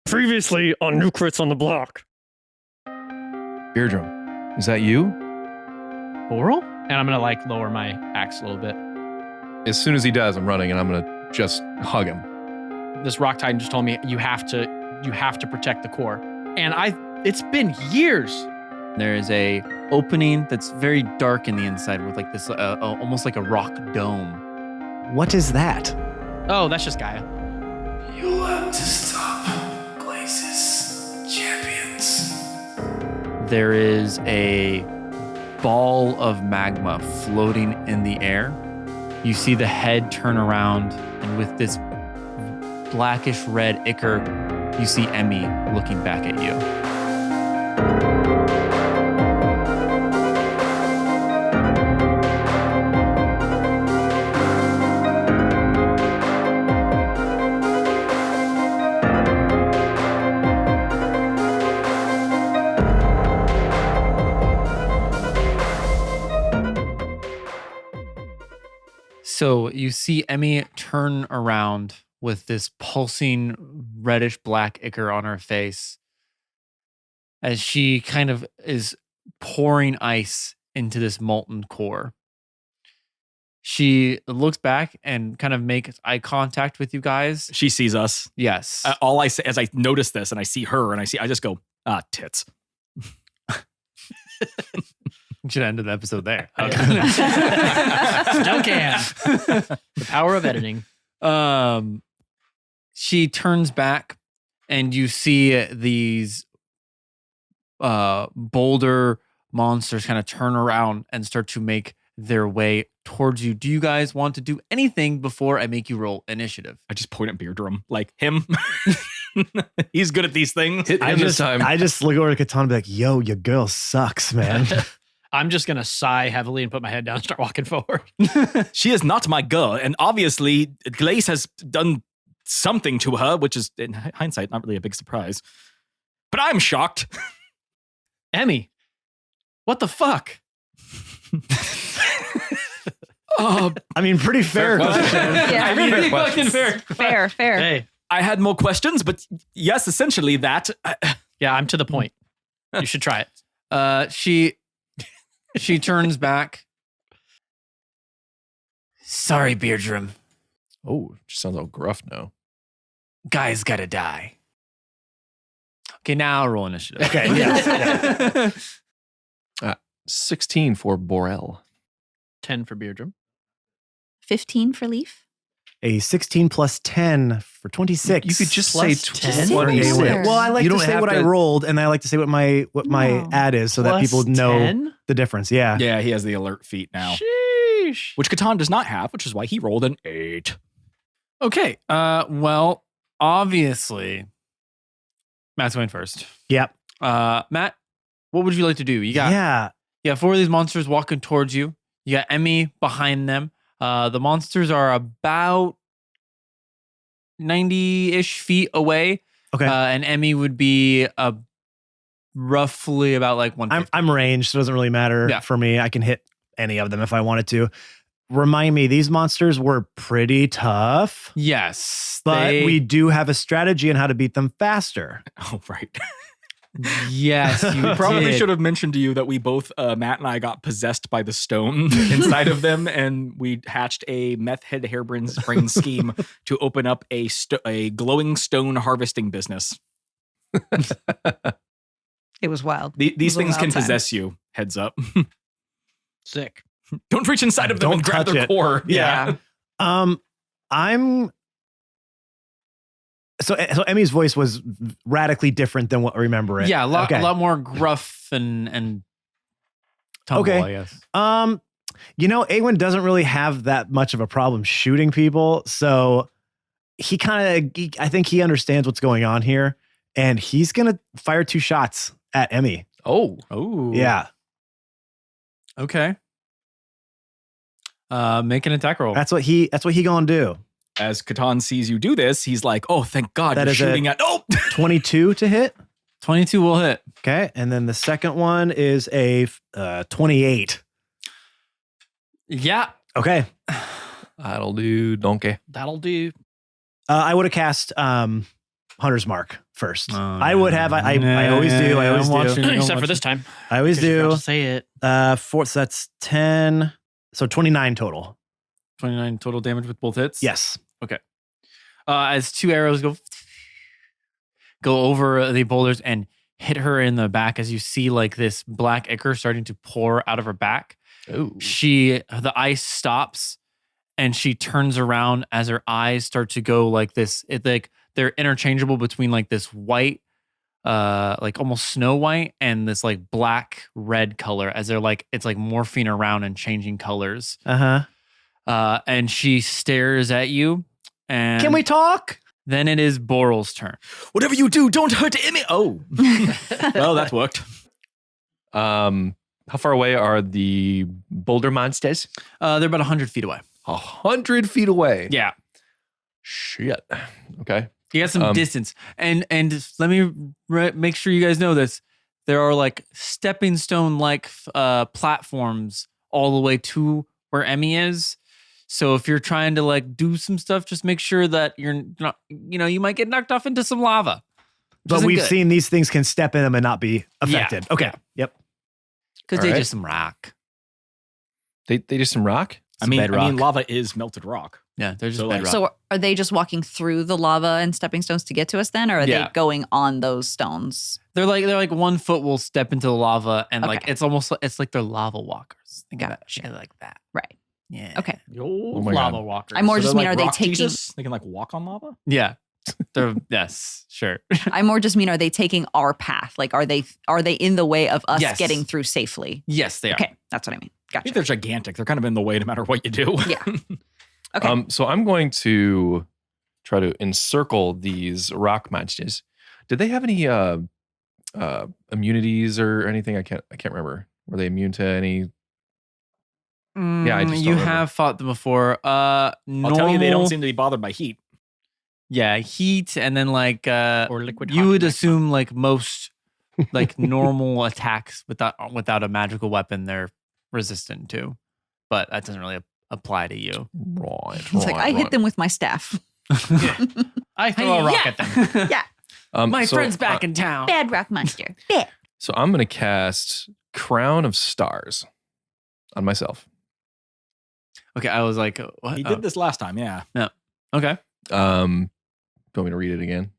Previously on New Crits on the Block. Beardrum, is that you? Boral? And I'm gonna like lower my axe a little bit. As soon as he does, I'm running and I'm gonna just hug him. This rock titan just told me you have to protect the core. And it's been years. There is a opening that's very dark in the inside with like this almost like a rock dome. What is that? Oh, that's just Gaia. You'll have to stop Glace's champions. There is a ball of magma floating in the air. You see the head turn around, and with this blackish red ichor, you see Emmy looking back at you. So you see Emmy turn around with this pulsing reddish black ichor on her face as she kind of is pouring ice into this molten core. She looks back and kind of makes eye contact with you guys. She sees us. Yes. All I say as I notice this and I see her and I just go, tits. We should have ended the episode there. Still can. The power of editing. She turns back and you see these boulder monsters kind of turn around and start to make their way towards you. Do you guys want to do anything before I make you roll initiative? I just point at Beardrum, like him. He's good at these things. Hit him this time. I just look over to Katon and be like, yo, your girl sucks, man. I'm just gonna sigh heavily and put my head down and start walking forward. She is not my girl, and obviously Glace has done something to her, which is, in hindsight, not really a big surprise. But I'm shocked. Emmy, what the fuck? I mean, pretty fair question. Yeah. Really fucking fair. Fair. Hey, I had more questions, but yes, essentially that. yeah, I'm to the point. You should try it. She turns back. Sorry, Beardrum. Oh, she sounds all gruff now. Guy's gotta die. Okay, now I'll roll initiative. Okay, yes. 16 for Borel. 10 for Beardrum. 15 for Leaf. A 16 plus 10 for 26. You could just Plus say 10? 20. Just say Well, I like You to don't say have what I to- rolled, and I like to say what my No. ad is so that people know 10? the difference. Yeah. Yeah, he has the alert feat now, Sheesh. which Katon does not have, which is why he rolled an 8. Okay. Well, obviously, Matt's going first. Yep. Matt, what would you like to do? You got 4 of these monsters walking towards you. You got Emmy behind them. The monsters are about 90-ish feet away. Okay. And Emmy would be roughly about like 150. I'm ranged, so it doesn't really matter Yeah. for me. I can hit any of them if I wanted to. Remind me, these monsters were pretty tough, Yes. but we do have a strategy on how to beat them faster. Oh, right. Yes, you Probably did. should have mentioned to you that we both, Matt and I, got possessed by the stone inside of them, and we hatched a meth head harebrained scheme to open up a glowing stone harvesting business. It was wild. These It was a things wild can time. possess you. Heads up. Sick. Don't reach inside of them Don't and grab touch their it. core. Yeah. I'm so Emmy's voice was radically different than what I remember it. Yeah, a lot, Okay. a lot more gruff and tumble, Okay. I guess. Awen doesn't really have that much of a problem shooting people, so he I think he understands what's going on here, and he's gonna fire 2 shots at Emmy. Oh. Yeah, Okay. Make an attack roll. that's what he gonna do. As Katon sees you do this, he's like, oh, thank God That you're is shooting at... Oh! 22 to hit. 22 will hit. Okay, and then the second one is a 28. Yeah. Okay, That'll do, donkey. That'll do. I would have cast Hunter's Mark first. I would have. I always do. I always do. Except for this time. I always 'Cause you forgot do. to say it. So that's 10. So 29 total. 29 total damage with both hits. Yes. As 2 arrows go over the boulders and hit her in the back, as you see like this black ichor starting to pour out of her back. Ooh. The ice stops and she turns around as her eyes start to go like this. Like they're interchangeable between like this white, like almost snow white, and this like black red color as they're like, it's like morphing around and changing colors. And she stares at you. And Can we talk? then it is Boral's turn. Whatever you do, don't hurt Emmy. Oh, well, that worked. How far away are the boulder monsters? They're about 100 feet away. 100 feet away. Yeah. Shit. Okay. You got some distance. And let me make sure you guys know this. There are like stepping stone like platforms all the way to where Emmy is. So if you're trying to like do some stuff, just make sure that you're not, you might get knocked off into some lava. But we've seen these things can step in them and not be affected. Yeah. Okay. Yeah. Yep. Because All they right. just some rock. They just some rock? I mean, bedrock. lava is melted rock. Yeah, they're just So, like- bedrock. So are they just walking through the lava and stepping stones to get to us then? Or are Yeah. they going on those stones? they're like 1 foot will step into the lava, and like Okay. it's like they're lava walkers. Think about Gotcha. shit like that. Right. Yeah. Okay. The old my lava God. walkers. I more So just they're mean, like are they rock taking- Jesus? They can like walk on lava? Yeah. They're yes, sure. I more just mean, are they taking our path? Like, are they in the way of us Yes. getting through safely? Yes, they are. Okay. That's what I mean. I Gotcha. think they're gigantic. They're kind of in the way no matter what you do. Yeah. Okay. So I'm going to try to encircle these rock monsters. Did they have any immunities or anything? I can't remember. Were they immune to any? Yeah, I just don't you remember. have fought them before. I'll tell you, they don't seem to be bothered by heat Yeah, heat, and then like or liquid. you hot would magma. assume like most like normal attacks without a magical weapon they're resistant to, but that doesn't really apply to you. Right. It's like, I hit them with my staff. I throw a rock at them. Yeah. My so, friend's back in town. Bad rock monster. Bad. So I'm going to cast Crown of Stars on myself. Okay, I was like, what? He did this last time, yeah. Okay, Do you want me to read it again?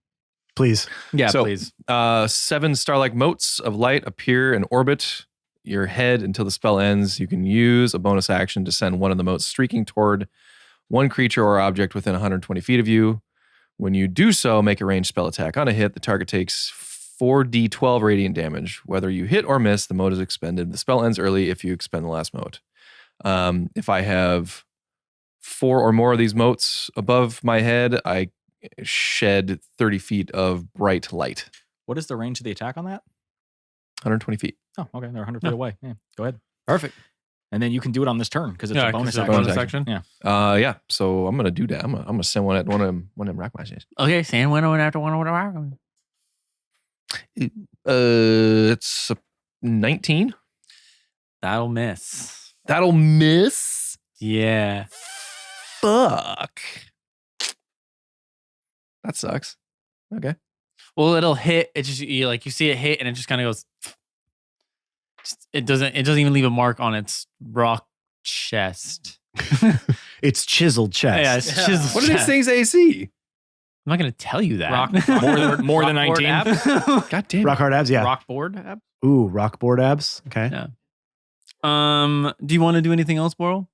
Please. yeah, So- please. 7 star-like motes of light appear and orbit your head until the spell ends. You can use a bonus action to send one of the motes streaking toward one creature or object within 120 feet of you. When you do so, make a ranged spell attack. On a hit, the target takes 4d12 radiant damage. Whether you hit or miss, the mote is expended. The spell ends early if you expend the last mote. If I have 4 or more of these motes above my head, I shed 30 feet of bright light. What is the range of the attack on that? 120 feet. Oh, okay. They're 100 feet away. Yeah, go ahead. Perfect. And then you can do it on this turn because it's Yeah, a bonus 'cause it's action. a bonus action. Yeah. Yeah. So I'm gonna do that. I'm gonna send one at one of them rock monsters. Okay, Sam went on after one. It's a 19. That'll miss. That'll miss. Yeah. Fuck. That sucks. Okay. Well, it'll hit. It just you see it hit, and it just kind of goes. It doesn't even leave a mark on its rock chest. It's chiseled chest. Yeah, it's chiseled What are these chest. things AC? I'm not going to tell you that. Rock- More than Rock board 19. abs? God damn. Rock hard abs. Yeah. Rock board ab? Ooh, rock board abs. Okay. Yeah. Do you want to do anything else, Boral?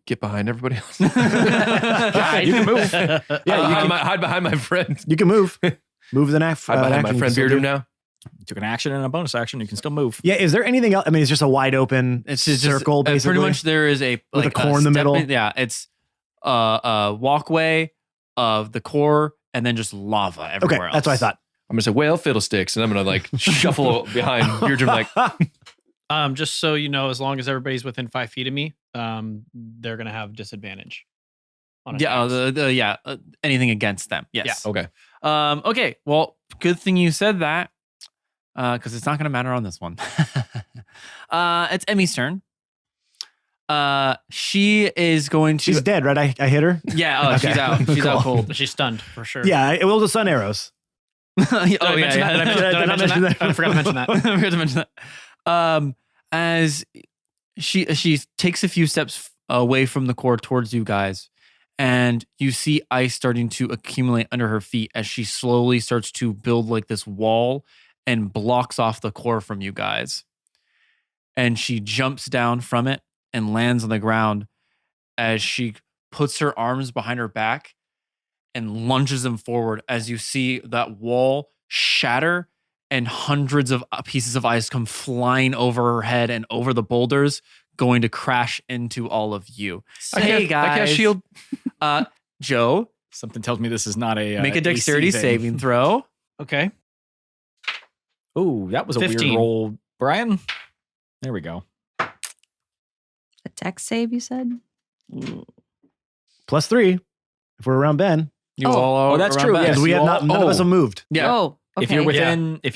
Get behind everybody else. You can move. Yeah, you can hide behind my friend. You can move. Move the knife. Hide behind my friend Beardum now. Took an action and a bonus action. You can still move. Yeah. Is there anything else? I mean, it's just a wide open It's just circle, basically. pretty much there is a With a core in the middle? Yeah, it's a walkway of the core and then just lava Okay, everywhere else. that's what I thought. I'm gonna say, well, fiddlesticks, and I'm gonna like shuffle behind Beardum like, Just so you know, as long as everybody's within 5 feet of me, they're gonna have disadvantage. On Yeah, attacks. anything against them. Yes. okay. Okay. Well, good thing you said that, because it's not going to matter on this one. It's Emmy's turn. She is going to. She's dead, right? I hit her. Yeah. Oh, she's out. She's out cold. She's stunned for sure. Yeah, it was the sun arrows. Did I mention that? I forgot to mention that. I forgot to mention that. As she takes a few steps away from the core towards you guys, and you see ice starting to accumulate under her feet as she slowly starts to build like this wall and blocks off the core from you guys. And she jumps down from it and lands on the ground as she puts her arms behind her back and lunges them forward as you see that wall shatter and hundreds of pieces of ice come flying over her head and over the boulders, going to crash into all of you. Hey guys. I cast shield. Joe, Something tells me this is not a make a dexterity AC thing. saving throw. Okay. Oh, that was a 15. weird roll, Brian. There we go. A dex save, you said? +3 if we're around Ben. You Oh. all are Oh, that's around true, back. yes. Because we you have all- not. None of us have moved. Yeah. Oh, okay. If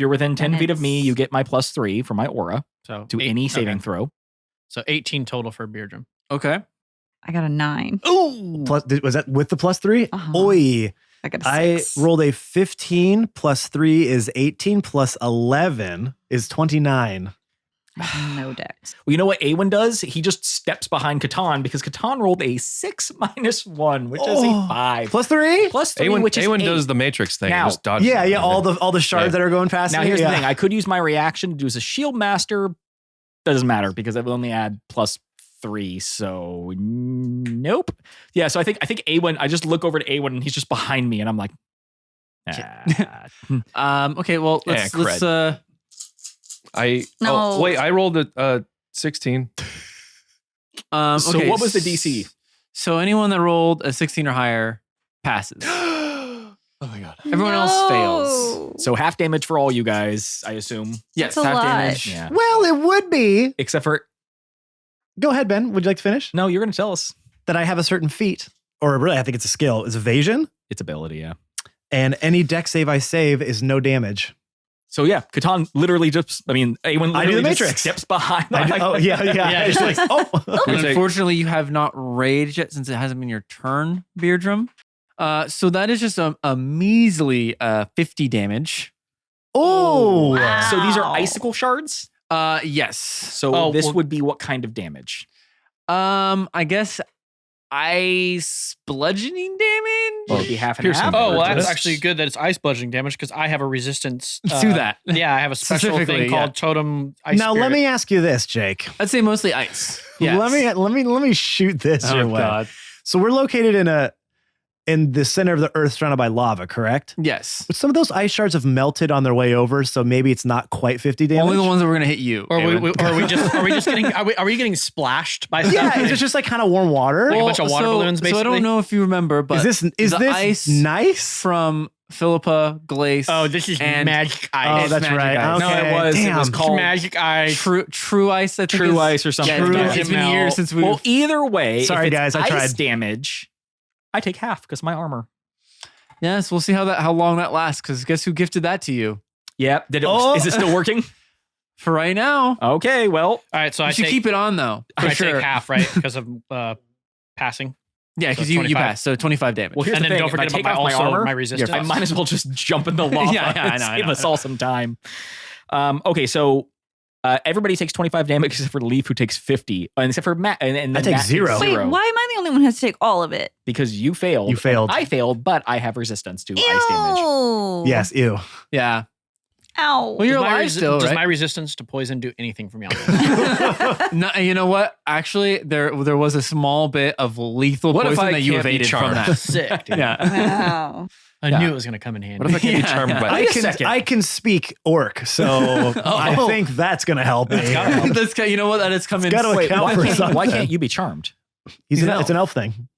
you're within 10 Then feet of me, it's- you get my +3 for my aura So to eight- any saving okay. throw. So 18 total for Beardrum. Okay. I got a 9. Ooh. Was that with the +3? Uh-huh. Oi. I got a 6. I rolled a 15 +3 is 18 +11 is 29. I have no dex. Well, you know what Awen does? He just steps behind Katon because Katon rolled a 6 - 1, which is a Oh. 5. +3? +3, Awen, which is Awen 8. does the Matrix thing. Now- Just dodges Yeah, them. all the shards Yeah. that are going past. Now me, here's yeah. the thing: I could use my reaction to do as a shield master. Doesn't matter because I will only add +3. So nope. Yeah. So I think Awen. I just look over to Awen and he's just behind me, and I'm like, Okay, well, Yeah, let's No. Oh, wait, I rolled a 16. So okay, what was the DC? So anyone that rolled a 16 or higher passes. Oh my god. Everyone else fails. So half damage for all you guys, I assume. Yes, That's a half lot. damage. Yeah. Well, it would be. Except for Go ahead, Ben. Would you like to finish? no, you're going to tell us That I have a certain feat, or really, I think it's a skill. Is evasion, its ability. Yeah. and any dex save I save is no damage. So yeah, Katon literally just. I mean, Awen I do the literally just Matrix. steps behind. Oh yeah. Yeah, It's like, oh. And unfortunately, you have not raged yet since it hasn't been your turn, Beardrum. So that is just a measly 50 damage. Oh. Wow. So these are icicle shards. Yes. So this would be what kind of damage? I guess ice bludgeoning damage. Well, it'd be half and Piercing. half. Oh, well, or that's just- actually good that it's ice bludgeoning damage because I have a resistance To that. Yeah, I have a special Specifically, thing called Totem Ice Now Spirit. let me ask you this, Jake. I'd say mostly ice. Yes. Let me shoot this your Oh way. God. So we're located in the center of the earth surrounded by lava, correct? Yes. But some of those ice shards have melted on their way over, so maybe it's not quite 50 damage. Only the ones that were gonna hit you. Or Awen. are we just getting are we getting splashed by stuff? Yeah, is it just like kind of warm water? Like a bunch of water balloons, So I basically? don't know if you remember, but is the this ice nice? from Philippa, Glace. Oh, this is and magic Oh, ice. it's that's magic right. ice. No, Okay. it was Damn. called magic ice. True ice. I think True is- ice or something. Yeah, True it's been Melt. years since we. Well, either way, Sorry, if it's guys, I ice tried. damage, I take half because my armor. Yes, we'll see how long that lasts. Because guess who gifted that to you? Yep. Oh. Is it still working? For right now, Okay. Well, All right, so you I should take, keep it on though. For I sure. take half, right? Because of passing. Yeah, So because you 25. passed. So 25 damage. well, here's And the then thing. don't if I forget take about off my, also armor, my resistance. I might as well just jump in the lava. Yeah, I and know, I save know. us all some time. Okay, so everybody takes 25 damage except for Leaf, who takes 50, and except for Matt. And I then take Matt takes 0. Wait, why am I the only one who has to take all of it? Because you failed. You failed. I failed, but I have resistance to Ew. ice damage. Yes, ew. Yeah. Ow. Well, you're Does my alive still, does right? my resistance to poison do anything for me? No, you know what? Actually, there was a small bit of lethal What if poison I that you can't be evaded from charmed? that. Sick, dude. Yeah. Wow. I knew it was going to come in handy. What if I can't be Yeah. charmed by I Wait a second. can speak orc, so I think that's gonna help me. That's you know what? That has come in. gotta Wait, account Why for can't, something. why can't you be charmed? He's He's an it's an elf thing.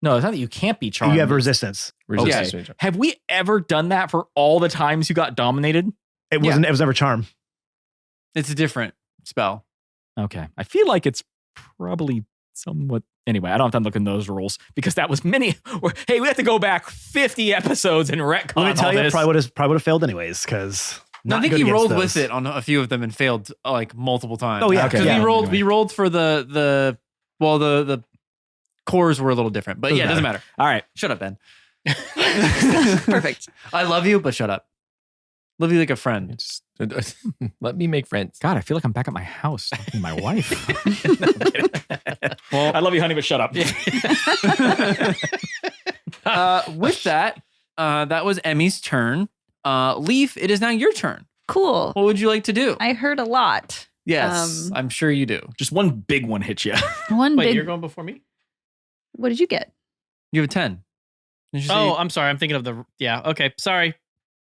No, it's not that you can't be charmed. You have resistance. resistance Okay. to each other. Have we ever done that for all the times you got dominated? It wasn't. It was never charm. It's a different spell. Okay. I feel like it's probably somewhat. Anyway, I don't have time to look in those rules because that was many. Hey, we have to go back 50 episodes and retcon Let me tell all you, this. probably would have failed anyways. Because No, I Not think good he against rolled those. with it on a few of them and failed like multiple times. Oh, yeah. Okay. because Yeah. we rolled for the cores were a little different, but Doesn't yeah, it doesn't matter. All right. Shut up, Ben. Perfect. I love you, but shut up. Love you like a friend. Just, let me make friends. God, I feel like I'm back at my house talking to my wife. No, I'm kidding. I love you, honey, but shut up. With that, that was Emmy's turn. Leaf, it is now your turn. Cool. What would you like to do? I heard a lot. Yes, I'm sure you do. Just one big one hit you. One Wait, big. you're going before me? What did you get? You have a 10. Did you Oh, I'm sorry. I'm thinking of the. Yeah. Okay. Sorry.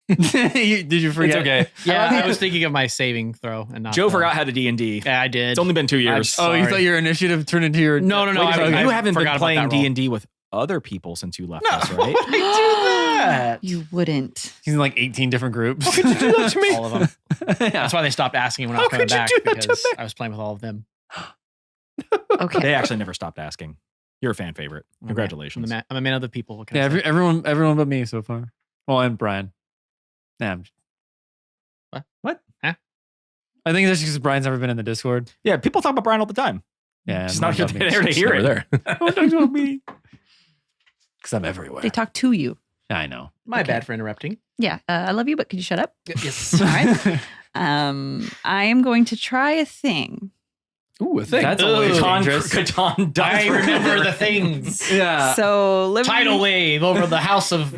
did you forget? It's okay. Yeah, I was thinking of my saving throw and not. Joe the- forgot how to D&D. Yeah, I did. It's only been 2 years. Oh, you Sorry. thought your initiative turned into your... No. Wait a second, I you haven't been forgot about playing that roll. D&D with other people since you left us, right? You wouldn't. He's in like 18 different groups. All of them. That's why they stopped asking when I was coming back because I was playing with all of them. Okay. They actually never stopped asking. You're a fan favorite. Congratulations. I'm a man of the people. What can Yeah, I say? everyone but me so far. Well, and Brian. Nah, What? Huh? I think that's because Brian's never been in the Discord. Yeah, people talk about Brian all the time. Yeah, Just not here to hear it. There. Don't talk about me. Because I'm everywhere. They talk to you. I know. My Okay. bad for interrupting. Yeah. I love you, but could you shut up? Yes. All right. I am going to try a thing. Ooh, a thing. That's always dangerous. Katon does I remember the things. Yeah. So let me. Tidal wave over the house of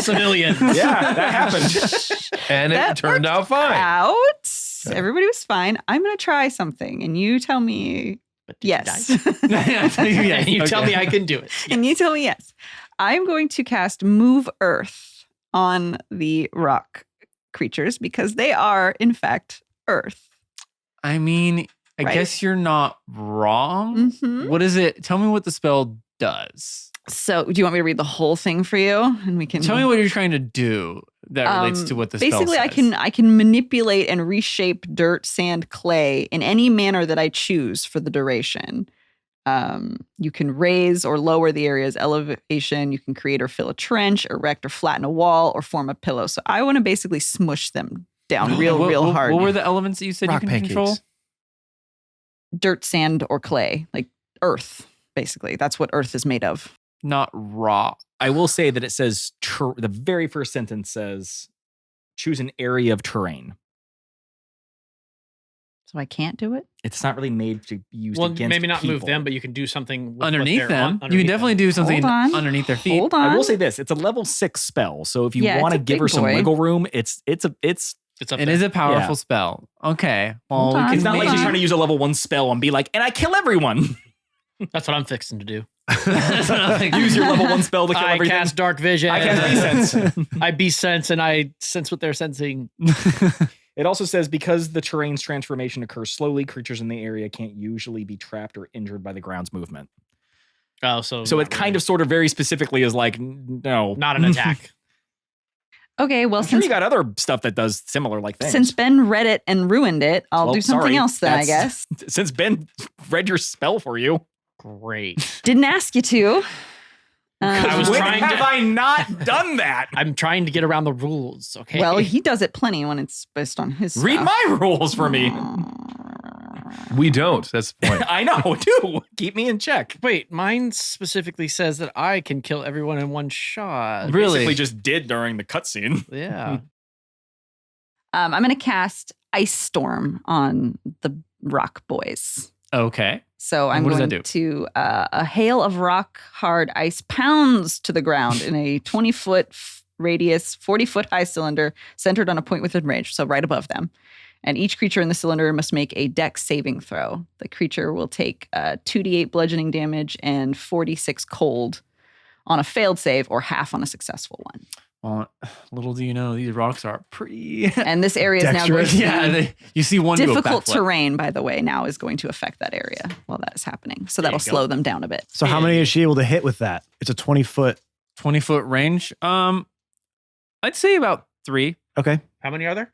civilians. Yeah, that happened. And it That turned out fine. out. Everybody was fine. I'm going to try something, and you tell me But did you yes. die? Yeah, And you tell okay. me I can do it. And you tell me yes. I'm going to cast Move Earth on the rock creatures because they are, in fact, Earth. I mean, I Right? guess you're not wrong. Mhm. What is it? Tell me what the spell does. So, do you want me to read the whole thing for you? And we can Tell me what you're trying to do that relates to what the spell basically says. I can manipulate and reshape dirt, sand, clay in any manner that I choose for the duration. You can raise or lower the area's elevation. You can create or fill a trench, erect or flatten a wall, or form a pillow. So I want to basically smush them down real hard. What were the elements that you said Rock you can pancakes. control? Dirt, sand, or clay, like earth. Basically, that's what earth is made of. Not rock. I will say that it says, the very first sentence says, choose an area of terrain. So I can't do it. It's not really made to be used Well, against maybe not move people. them, but you can do something with what Underneath they're them. on- You can underneath definitely them. do something Hold on. underneath their feet. Hold on. I will say this: it's a level 6 spell, so if you Yeah, want to it's a give her big some boy. wiggle room, it's It's up It there. is a powerful Yeah. spell. Okay. Well, Hold we on. can it's not like Hold she's on. trying to use a level 1 spell and be like, and I kill everyone. That's what I'm fixing to do. That's what I'm thinking. Use your level 1 spell to kill I everything. cast dark vision. I cast sense. I be sense and I sense what they're sensing. It also says because the terrain's transformation occurs slowly, creatures in the area can't usually be trapped or injured by the ground's movement. Oh, so So not it kind really. of sort of very specifically is like, no. not an attack. Okay, well, I'm sure since you got other stuff that does similar like things. since Ben read it and ruined it, I'll Well, do something sorry, else then, I that's- guess. Since Ben read your spell for you. Great. Didn't ask you to. I was when trying have to- I not done that? I'm trying to get around the rules. Okay. Well, he does it plenty when it's based on his Read stuff. my rules for me. We don't. That's the point. I know, too. Keep me in check. Wait, mine specifically says that I can kill everyone in one shot. Really? Basically just did during the cutscene. Yeah. I'm going to cast Ice Storm on the rock boys. Okay. So I'm What does going that to a hail of rock hard ice pounds to the ground in a 20-foot radius, 40-foot high cylinder centered on a point within range, so right above them. And each creature in the cylinder must make a dex saving throw. The creature will take 2d8 bludgeoning damage and 46 cold on a failed save or half on a successful one. Well, little do you know, these rocks are pretty. And this area is now going Dexterous. to be Yeah, you see one difficult do a backflip. terrain, by the way, now is going to affect that area while that is happening. So that'll you go. slow them down a bit. So how many is she able to hit with that? It's a 20-foot. 20-foot range. I'd say about 3, Okay. How many are there?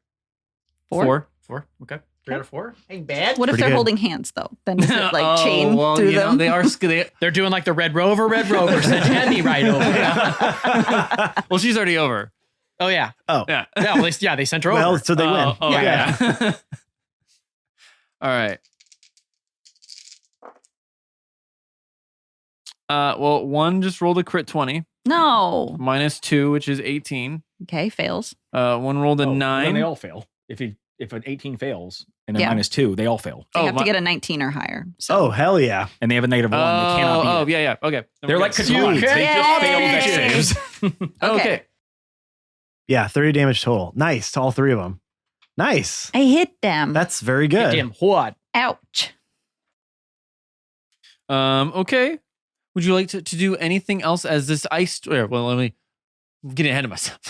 4. 4. Okay. 3 out of 4. Ain't bad. What if Pretty they're good. holding hands, though? Then does it like chain well, through you know, them? they are. They, They're doing like the Red Rover. Send Emmy right over. well, she's already over. Oh yeah. Oh, Yeah. Yeah. Well, they sent her well, over. so they win. Oh, yeah. All right. Well, one just rolled a crit 20, No. -2, which is 18. Okay, fails. One rolled a Then 9. they all fail. If an 18 fails and then Yeah. -2, they all fail. They Oh, have to get a 19 or higher. So. Oh, hell yeah. And they have a -1. They cannot beat it. yeah. Okay. Then They're we're like good. Katon. They just failed Yay. dex saves. Okay. Yeah, 30 damage total. Nice to all three of them. Nice. I hit them. That's very good. Damn, what? Ouch. Okay. Would you like to do anything else as this ice? Well, let me get ahead of myself.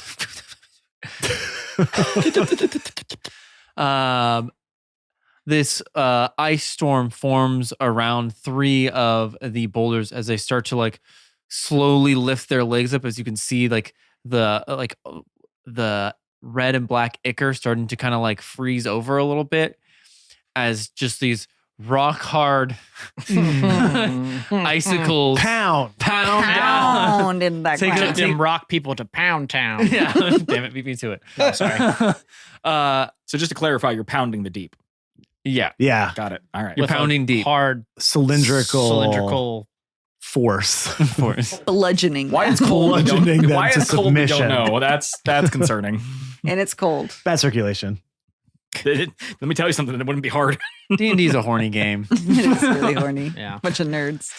This ice storm forms around 3 of the boulders as they start to like slowly lift their legs up. As you can see, like the red and black ichor starting to kind of like freeze over a little bit as just these rock hard icicles Pound. pound down. Pound in that Take it ground. up, Them rock people to Pound Town. Yeah, damn it, beat me to it. Oh, sorry. So just to clarify, you're pounding the deep. Yeah, Yeah. Got it. All right. you're With a pounding deep. Hard Cylindrical force. Force. Bludgeoning. Why them. it's cold? we don't- Bludgeoning them Why to it's cold? We submission. don't know. That's concerning. And it's cold. Bad circulation. Let me tell you something. It wouldn't be hard. D&D is a horny game. It's really horny. Yeah. Bunch of nerds.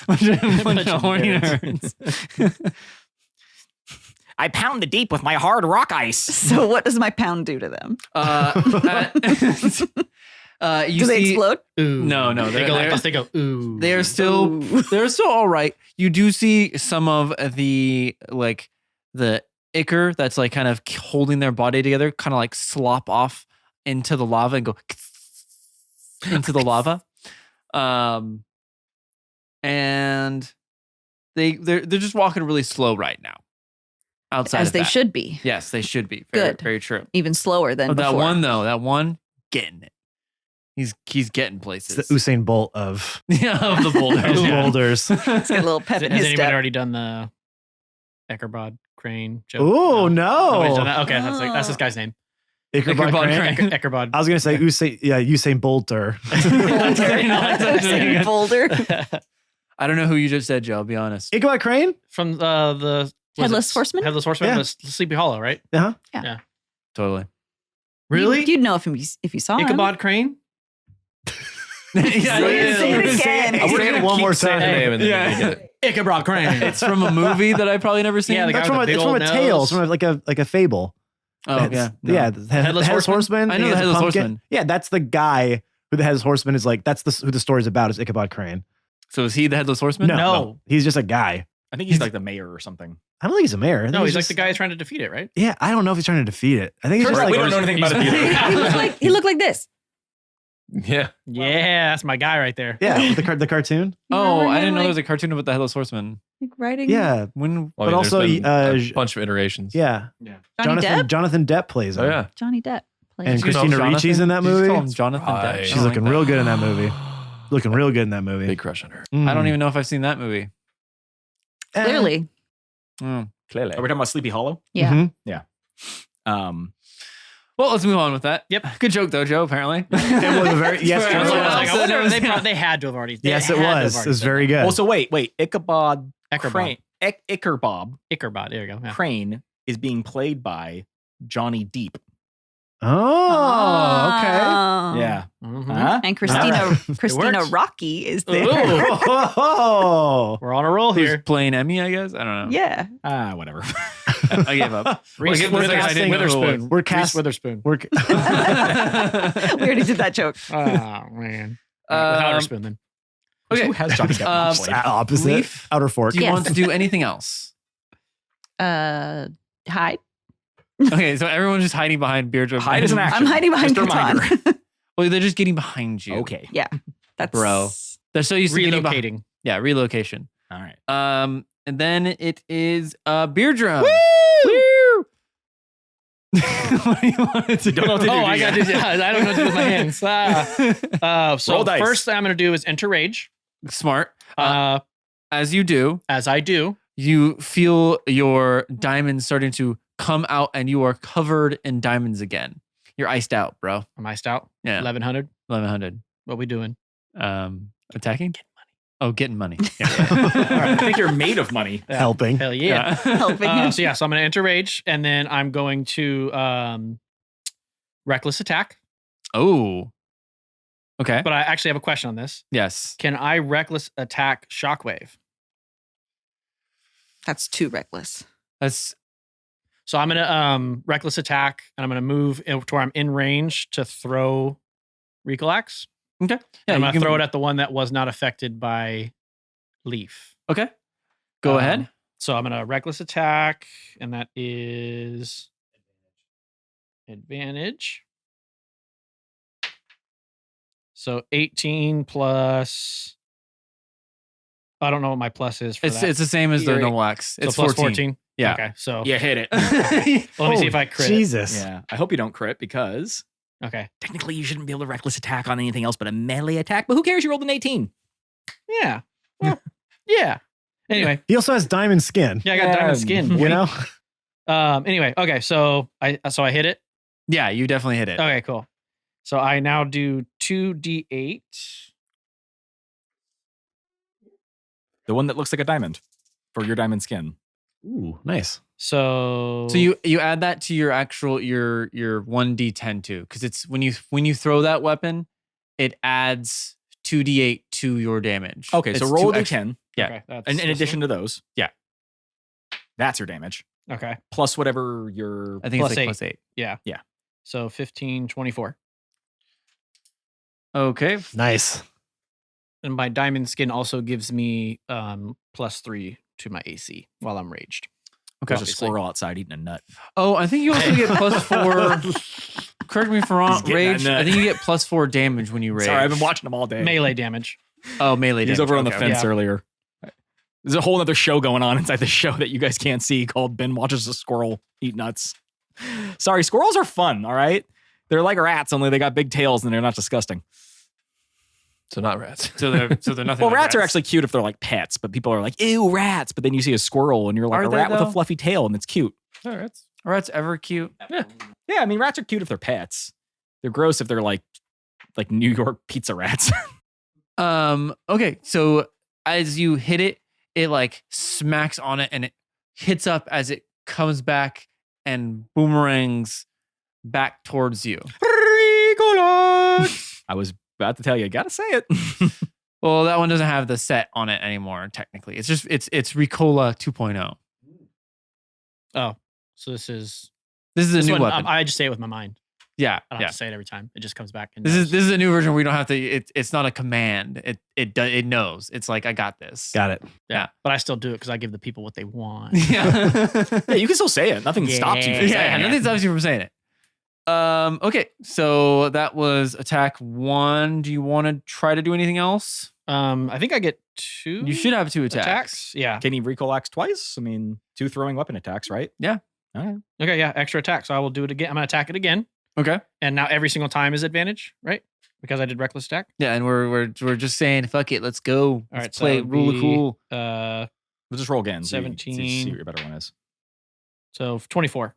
Bunch of horny nerds. I pound the deep with my hard rock ice. So what does my pound do to them? You Do they see, explode? Ooh. No, They go like this. They go, ooh. They're still Ooh. they're still all right. You do see some of the like the ichor that's like kind of holding their body together, kind of like slop off into the lava and go into the lava. And they're just walking really slow right now. Outside As of they that. should be. Yes, they should be. Very, Good. very true. Even slower than But that before. one though, getting it. He's getting It's places. the Usain Bolt of Yeah, of the boulders. yeah. boulders. He's got a little pep Has in his anybody step. already done the Ichabod crane joke? Oh, Nobody's done no. that? Okay, that's this guy's name. Ichabod Ichabod Crane. Crane. Ichabod. I was going to say Usain Bolter. Usain Boulder. I don't know who you just said, Joe. I'll be honest. Ichabod Crane? From the Headless Horseman? Headless Horseman. Yeah. The Sleepy Hollow, right? Totally. You'd know if you saw him. Ichabod crane. yeah, Say it again. I'll say it one more time. The name and then Yeah. you get it. Ichabod crane. It's from a movie that I probably never seen. Yeah, the guy That's with from the big it's from old a tale. It's nose. from like a fable. oh It's- yeah, no. Yeah. The Headless Horseman. I know He the has a Headless pumpkin. Horseman. Yeah, that's the guy who the Headless Horseman is like. That's who the story's about is Ichabod Crane. So is he the Headless Horseman? No. He's just a guy. I think he's like the mayor or something. I don't think he's a mayor. I think No, he's like just- the guy trying to defeat it, right? Yeah, I don't know if he's trying to defeat it. I think he's Turns just out like we don't know anything about it either. He looked like this. Yeah. Yeah, that's my guy right there. yeah, the cartoon. Oh, Remember I him, didn't know there like- was a cartoon about the Headless Horseman. Like writing. Yeah, When? Well, But also, there's been a bunch of iterations. yeah. Johnny Depp. Jonathan Depp plays him. Oh yeah. Johnny Depp. Plays And him. Christina Ricci's in that Did you just call movie. him Jonathan Depp? Right. I She's don't looking like real that. good in that movie. Looking real good in that movie. Big crush on her. I don't even know if I've seen that movie. Clearly. Mm. Clearly. Are we talking about Sleepy Hollow? Yeah. Mhm. Well, let's move on with that. Yep. Good joke though, Joe. Apparently. It was a very yes. For it was. everyone else. I wonder if they had to have already. they Yes, had it to have was. It already was done very that. good. Well, so wait. Ichabod Ichabod. Crane. Ichabod Ichabod. There you go. Yeah. Crane is being played by Johnny Depp. Oh, okay. Oh. Yeah. Mhm. Huh? And Christina works. Rocky is there. Oh, We're on a roll Who's here. playing Emmy? I guess. I don't know. Yeah. Whatever. I gave up. Reese Like, it was like I didn't know who it was. Witherspoon. We're Reese cast- Witherspoon. we're We already did that joke. Oh man. Without her spoon then. Okay. Who has Johnny Depp? Um, played? opposite. Leaf? Outer fork. Do you Yes. want to do anything else? Hide. Okay, so everyone's just hiding behind Beardrum. Hide is an action. I'm hiding behind Just a reminder. Katon. Well, they're just getting behind you. Okay. That's Bro. They're so used to getting behind. Relocating. Yeah, relocation. All right. And then it is Beardrum. Woo! What do you want to do? Don't know what to do. Oh, do I you? got to do. I don't know what to do with my hands. So Roll dice. first thing I'm going to do is enter rage. Smart. As As you do, I do, you feel your diamond starting to come out and you are covered in diamonds again. You're iced out, bro. I'm iced out. Yeah. 1100. 1100. What we doing? Attacking? Getting money. Yeah. All right, I think you're made of money. Helping. Hell yeah. Helping him. So I'm going to enter rage, and then I'm going to reckless attack. Oh. Okay. But I actually have a question on this. Yes. Can I reckless attack shockwave? That's too reckless. That's So I'm going to reckless attack, and I'm going to move to where I'm in range to throw Recall Axe. okay. I'm you going to can- throw it at the one that was not affected by Leaf. Okay. Go ahead. So I'm going to reckless attack, and that is advantage. So 18 plus. I don't know what my plus is for It's that. it's the same as the You're- normal axe. So It's plus 14. Yeah. Okay. So Yeah, hit it. let me see if I crit. Jesus. Yeah. I hope you don't crit because Okay. technically you shouldn't be able to reckless attack on anything else but a melee attack. But who cares? You rolled an 18. Yeah. Well, yeah. Anyway. He also has diamond skin. Yeah, I got diamond skin. You know? Anyway. Okay. So I hit it. Yeah, you definitely hit it. Okay. Cool. So I now do 2d8. The one that looks like a diamond for your diamond skin. Ooh, nice. So So you add that to your actual your 1d10 too, because it's when you throw that weapon, it adds 2d8 to your damage. Okay, It's so roll a two extra- d10 Yeah. Okay, that's in this addition to those. Yeah. That's your damage. one. Okay. Plus whatever your I think Plus it's like eight. plus 8. Yeah. So 15, 24. Okay. Nice. And my diamond skin also gives me +3 to my AC while I'm raged. There's a Obviously. squirrel outside eating a nut. Oh, I think you also get +4. Correct me if I'm He's wrong. getting Rage. that nut. I think you get +4 damage when you rage. Sorry, I've been watching them all day. Melee damage. Oh, melee He's damage. over on the Okay. fence Yeah. earlier. There's a whole other show going on inside the show that you guys can't see called Ben Watches a Squirrel Eat Nuts. Sorry, squirrels are fun, all right? They're like rats, only they got big tails and they're not disgusting. So not rats. So they're nothing. Well, like rats are actually cute if they're like pets, but people are like, ew, rats. But then you see a squirrel and you're like Are a they, rat with though? a fluffy tail and it's cute. Are rats ever cute? Yeah, I mean, rats are cute if they're pets. They're gross if they're like New York pizza rats. Okay, so as you hit it, it like smacks on it and it hits up as it comes back and boomerangs back towards you. I was about to tell you, gotta say it. Well, that one doesn't have the set on it anymore, technically. It's just it's Ricola 2.0. Oh, so this is This is a this new one, weapon. I just say it with my mind. Yeah, I don't yeah. have to say it every time. It just comes back. And This knows. is a new version where you don't have to. It's not a command. It knows. It's like I got this. Got it. yeah. But I still do it because I give the people what they want. Yeah. Yeah, you can still say it. Nothing stops you from Yeah. saying Yeah, it. nothing stops you from saying it. Okay, so that was attack 1. Do you want to try to do anything else? I think I get 2. You should have 2 attacks. Yeah. Can he recall axe twice? I mean, 2 throwing weapon attacks, right? Yeah. All right. Okay. Yeah. Extra attack. So I will do it again. I'm gonna attack it again, Okay. and now every single time is advantage, right? Because I did reckless attack. Yeah, and we're just saying, fuck it, let's go. All right. Let's play so rule of cool. We'll We'll just roll again. See 17. what your better one is. So 24.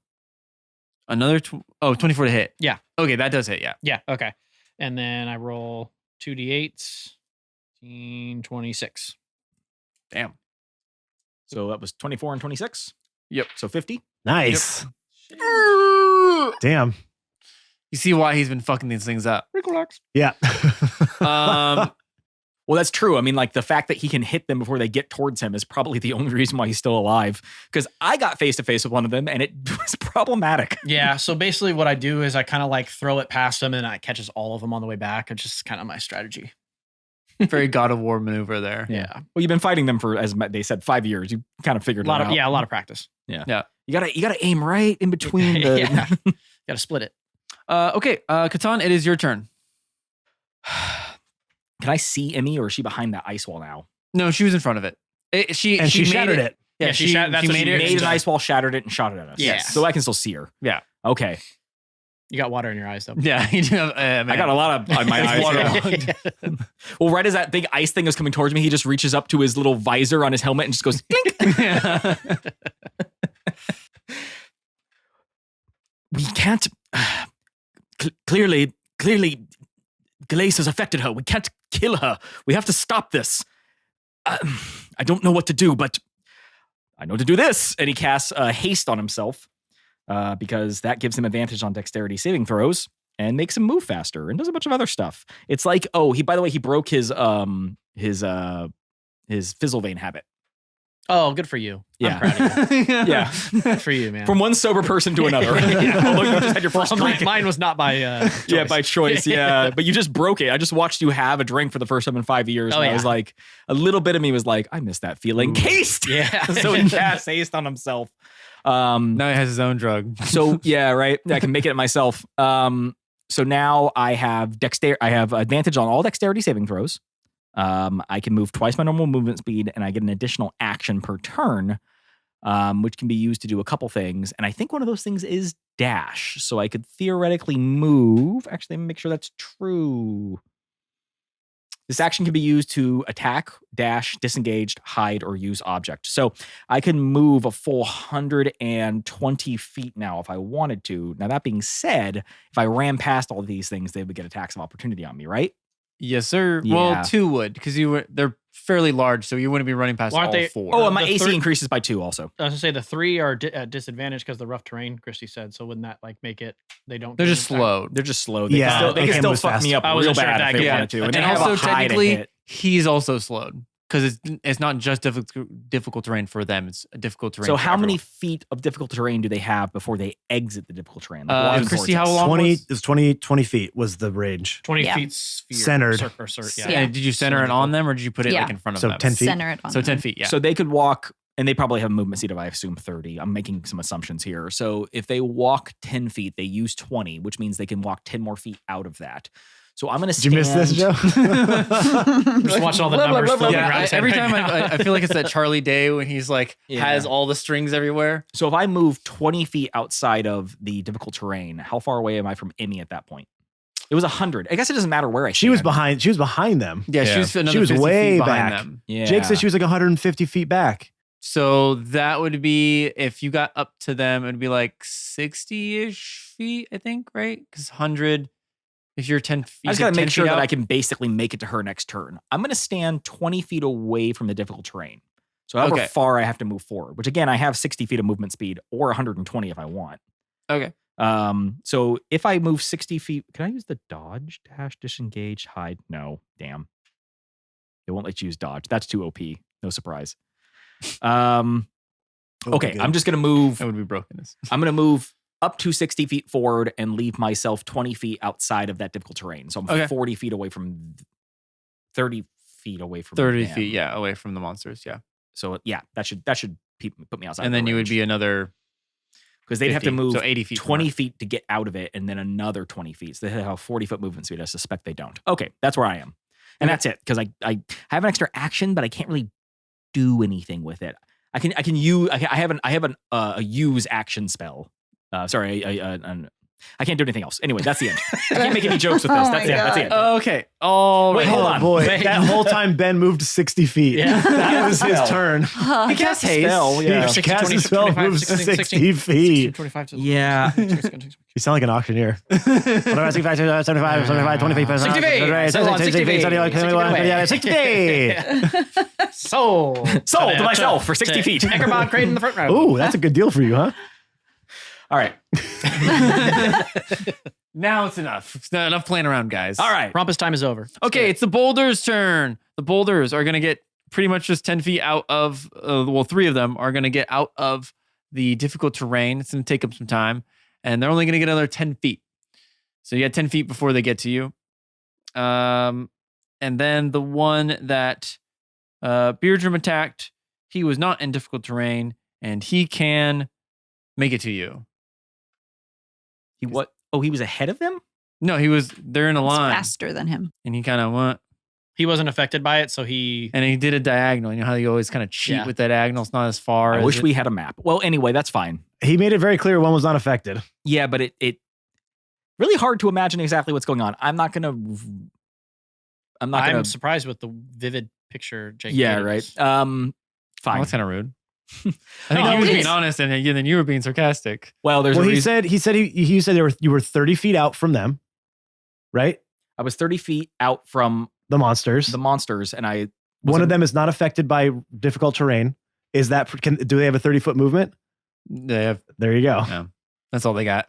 Another 24 to hit. Yeah. Okay, that does hit. Yeah. Yeah. Okay. And then I roll 2d8s. 26. Damn. So that was 24 and 26. Yep. So 50. Nice. Damn. You see why he's been fucking these things up. Yeah. Well, that's true. I mean, like the fact that he can hit them before they get towards him is probably the only reason why he's still alive. Because I got face to face with one of them and it was problematic. Yeah. So basically, what I do is I kind of like throw it past him and it catches all of them on the way back. It's just kind of my strategy. Very God of War maneuver there. Yeah. Well, you've been fighting them for, as they said, 5 years. You kind of figured A lot it of out. a lot of practice. You gotta aim right in between the. Yeah. Got to split it. Okay, Katon, it is your turn. Can I see Emmy or is she behind that ice wall now? No, she was in front of it. She And she made shattered it. Yeah, Yeah, she she shat- that's what made she it. Made an ice wall, shattered it, and shot it at us. Yeah. So I can still see her. Yeah. Okay. You got water in your eyes though. Yeah, you do have, I got a lot of on my eyes. Water. Yeah. Well, right as that big ice thing is coming towards me, he just reaches up to his little visor on his helmet and just goes, clink. We can't. Clearly, Glace has affected her. We can't kill her. We have to stop this. I don't know what to do, but I know to do this. And he casts haste on himself because that gives him advantage on dexterity saving throws and makes him move faster and does a bunch of other stuff. It's like, he broke his fizzle vein habit. Oh, good for you. Yeah. I'm proud of you. Yeah. Good for you, man. From one sober person to another. Although you just had your first drink. Mine was not by choice. Yeah, by choice. Yeah. But you just broke it. I just watched you have a drink for the first time in 5 years. Oh, and I yeah. was like, a little bit of me was like, I miss that feeling. Haste. Yeah. So he casts haste on himself. Now he has his own drug. So yeah, right. I can make it myself. So now I have advantage on all dexterity saving throws. I can move twice my normal movement speed, and I get an additional action per turn, which can be used to do a couple things. And I think one of those things is dash. So I could theoretically move. Actually, let me make sure that's true. This action can be used to attack, dash, disengage, hide, or use object. So I can move a full 120 feet now if I wanted to. Now, that being said, if I ran past all these things, they would get attacks of opportunity on me, right? Yes, sir. Yeah. Well, 2 would, because they're fairly large, so you wouldn't be running past Well, aren't all they- 4. Oh, and my The AC third- increases by 2 also. I was gonna say the 3 are at disadvantage because of the rough terrain, Christy said. So wouldn't that make it? They don't. They're get just an attack? slowed. They're just slow. Yeah, They they can can still move fuck me fast. up I real wasn't sure if bad that if they could- wanted to. And they have also, a hide to technically, hit. he's also slowed because it's not just difficult terrain for them; it's a difficult terrain. So for how many everyone. feet of difficult terrain do they have before they exit the difficult terrain? Like walking Christy, towards how us. long 20 was- is 20 feet was the range. 20 Yeah. feet sphere. Centered. Yeah. Yeah. Did you center it on them, or did you put it Yeah. like in front of So them? 10 feet. Center it on So them. 10 feet. Yeah. So they could walk, and they probably have a movement speed of, I assume, 30. I'm making some assumptions here. So if they walk 10 feet, they use 20, which means they can walk 10 more feet out of that. So I'm going to Did you miss this, Joe? Just watching all the numbers floating yeah, around his head every right time now. I feel like it's that Charlie Day when he's like has all the strings everywhere. So if I move 20 feet outside of the difficult terrain, how far away am I from Emmy at that point? It was 100. I guess it doesn't matter where I She was stand. behind. She was behind them. Yeah, Yeah. she was another She was 50 way feet behind back. them. Yeah. Jake said she was like 150 feet back. So that would be if you got up to them, it'd be like 60-ish feet, I think, right? Because 100. If you're 10 feet, I just got to make sure that I can basically make it to her next turn. I'm going to stand 20 feet away from the difficult terrain. So however Okay. far I have to move forward, which again, I have 60 feet of movement speed or 120 if I want. Okay. So if I move 60 feet, can I use the dodge, dash, disengage, hide? No, damn. It won't let you use dodge. That's too OP. No surprise. Okay, good. I'm just going to move. That would be brokenness. I'm going to move up to 60 feet forward and leave myself 20 feet outside of that difficult terrain. So I'm Okay. 40 feet away from 30 feet away from 30 them. feet, yeah, away from the monsters, yeah. So yeah, that should put me outside. And of then the you would range. be another because they'd have to 50, move so 80 feet. from 20 her. feet to get out of it, and then another 20 feet. So they have a 40-foot movement speed. I suspect they don't. Okay, that's where I am, and that's it. Because I have an extra action, but I can't really do anything with it. I can use. I have a use action spell. I can't do anything else. Anyway, that's the end. I can't make any jokes with this. Oh That's my it. That's God. it. Okay. All Wait, right. hold Oh on. boy, Wait. that whole time Ben moved 60 feet. Yeah. That was his turn. He cast haste. Spell, yeah. He cast a spell, moves 60 feet. 25 to Yeah. You sound like an auctioneer. 75, 75, 75, 20 feet. 60 feet. Hold on, 60 feet. 60 feet. Sold. Sold to myself for 60 feet. Eckerbot crate in the front row. Ooh, that's a good deal for you, huh? All right. Now it's enough. It's not enough playing around, guys. All right. Rumpus time is over. Okay, it's the boulders' turn. The boulders are going to get pretty much just 10 feet out of, 3 of them are going to get out of the difficult terrain. It's going to take them some time, and they're only going to get another 10 feet. So you got 10 feet before they get to you. And then the one that Beardrum attacked, he was not in difficult terrain, and he can make it to you. He what? Oh, he was ahead of them? No, they're in a It's line, faster than him. and he kind of went, He wasn't affected by it, so he. and he did a diagonal. You know how you always kind of cheat Yeah. with that diagonal? It's not as far. I as wish it- we had a map. Well, anyway, that's fine. He made it very clear one was not affected. Yeah, but it really hard to imagine exactly what's going on. I'm not gonna. I'm surprised with the vivid picture Jake. Yeah, painted right. us. Oh, Fine. that's kind of rude. I think No, he was it being is. honest, and then you were being sarcastic. Well, there's Well, a he reason. said you said you were 30 feet out from them, right? I was 30 feet out from The monsters. the monsters, and I One of them is not affected by difficult terrain. Is that do they have a 30-foot movement? They have, There you go. yeah, that's all they got.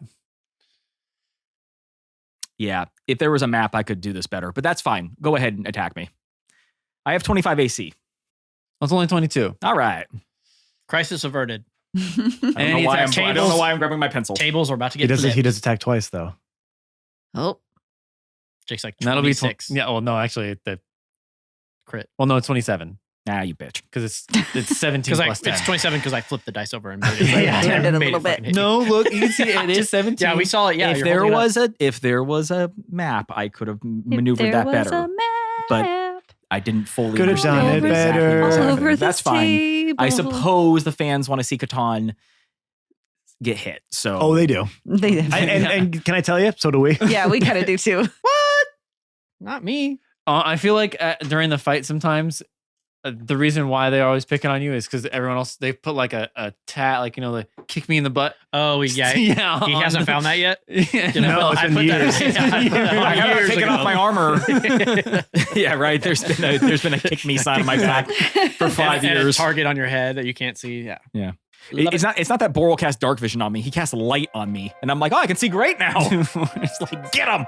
Yeah, if there was a map, I could do this better, but that's fine. Go ahead and attack me. I have 25 AC. It's only 22. All right. Crisis averted. I don't know he why attacks I don't know why I'm grabbing my pencil. Tables are about to He get does flipped. attack twice though. Oh, Jake's like And that'll be 26. yeah. Well, no, actually, the Crit. well, no, it's 27 Nah, you bitch. because it's 17 Because plus 10. it's 27 because I flipped the dice over and made it. Yeah, turned it a made little bit. fucking hit you. No, look, you can see it is 17. Yeah, we saw it. Yeah, if you're there holding it up. was a map, I could have maneuvered If that there was better. a map but I didn't fully Could have understand done it exactly better. what's all happening. over That's this fine. table. I suppose the fans want to see Katon get hit. So Oh, they do. They, And can I tell you? So do we. yeah, we kind of do too. Not me. I feel like during the fight sometimes the reason why they're always picking on you is because everyone else they put like a tat, like the kick me in the butt. Oh, yeah. Yeah, He hasn't found that yet. Yeah, You know, No, it's I been put years. that. I put that I have years taken ago. off my armor. Yeah, right. There's been a kick me sign on my back for 5 And a years. target on your head that you can't see. Yeah. Yeah. It's not that Boral cast dark vision on me. He cast light on me, and I'm like, oh, I can see great now. It's like, get him.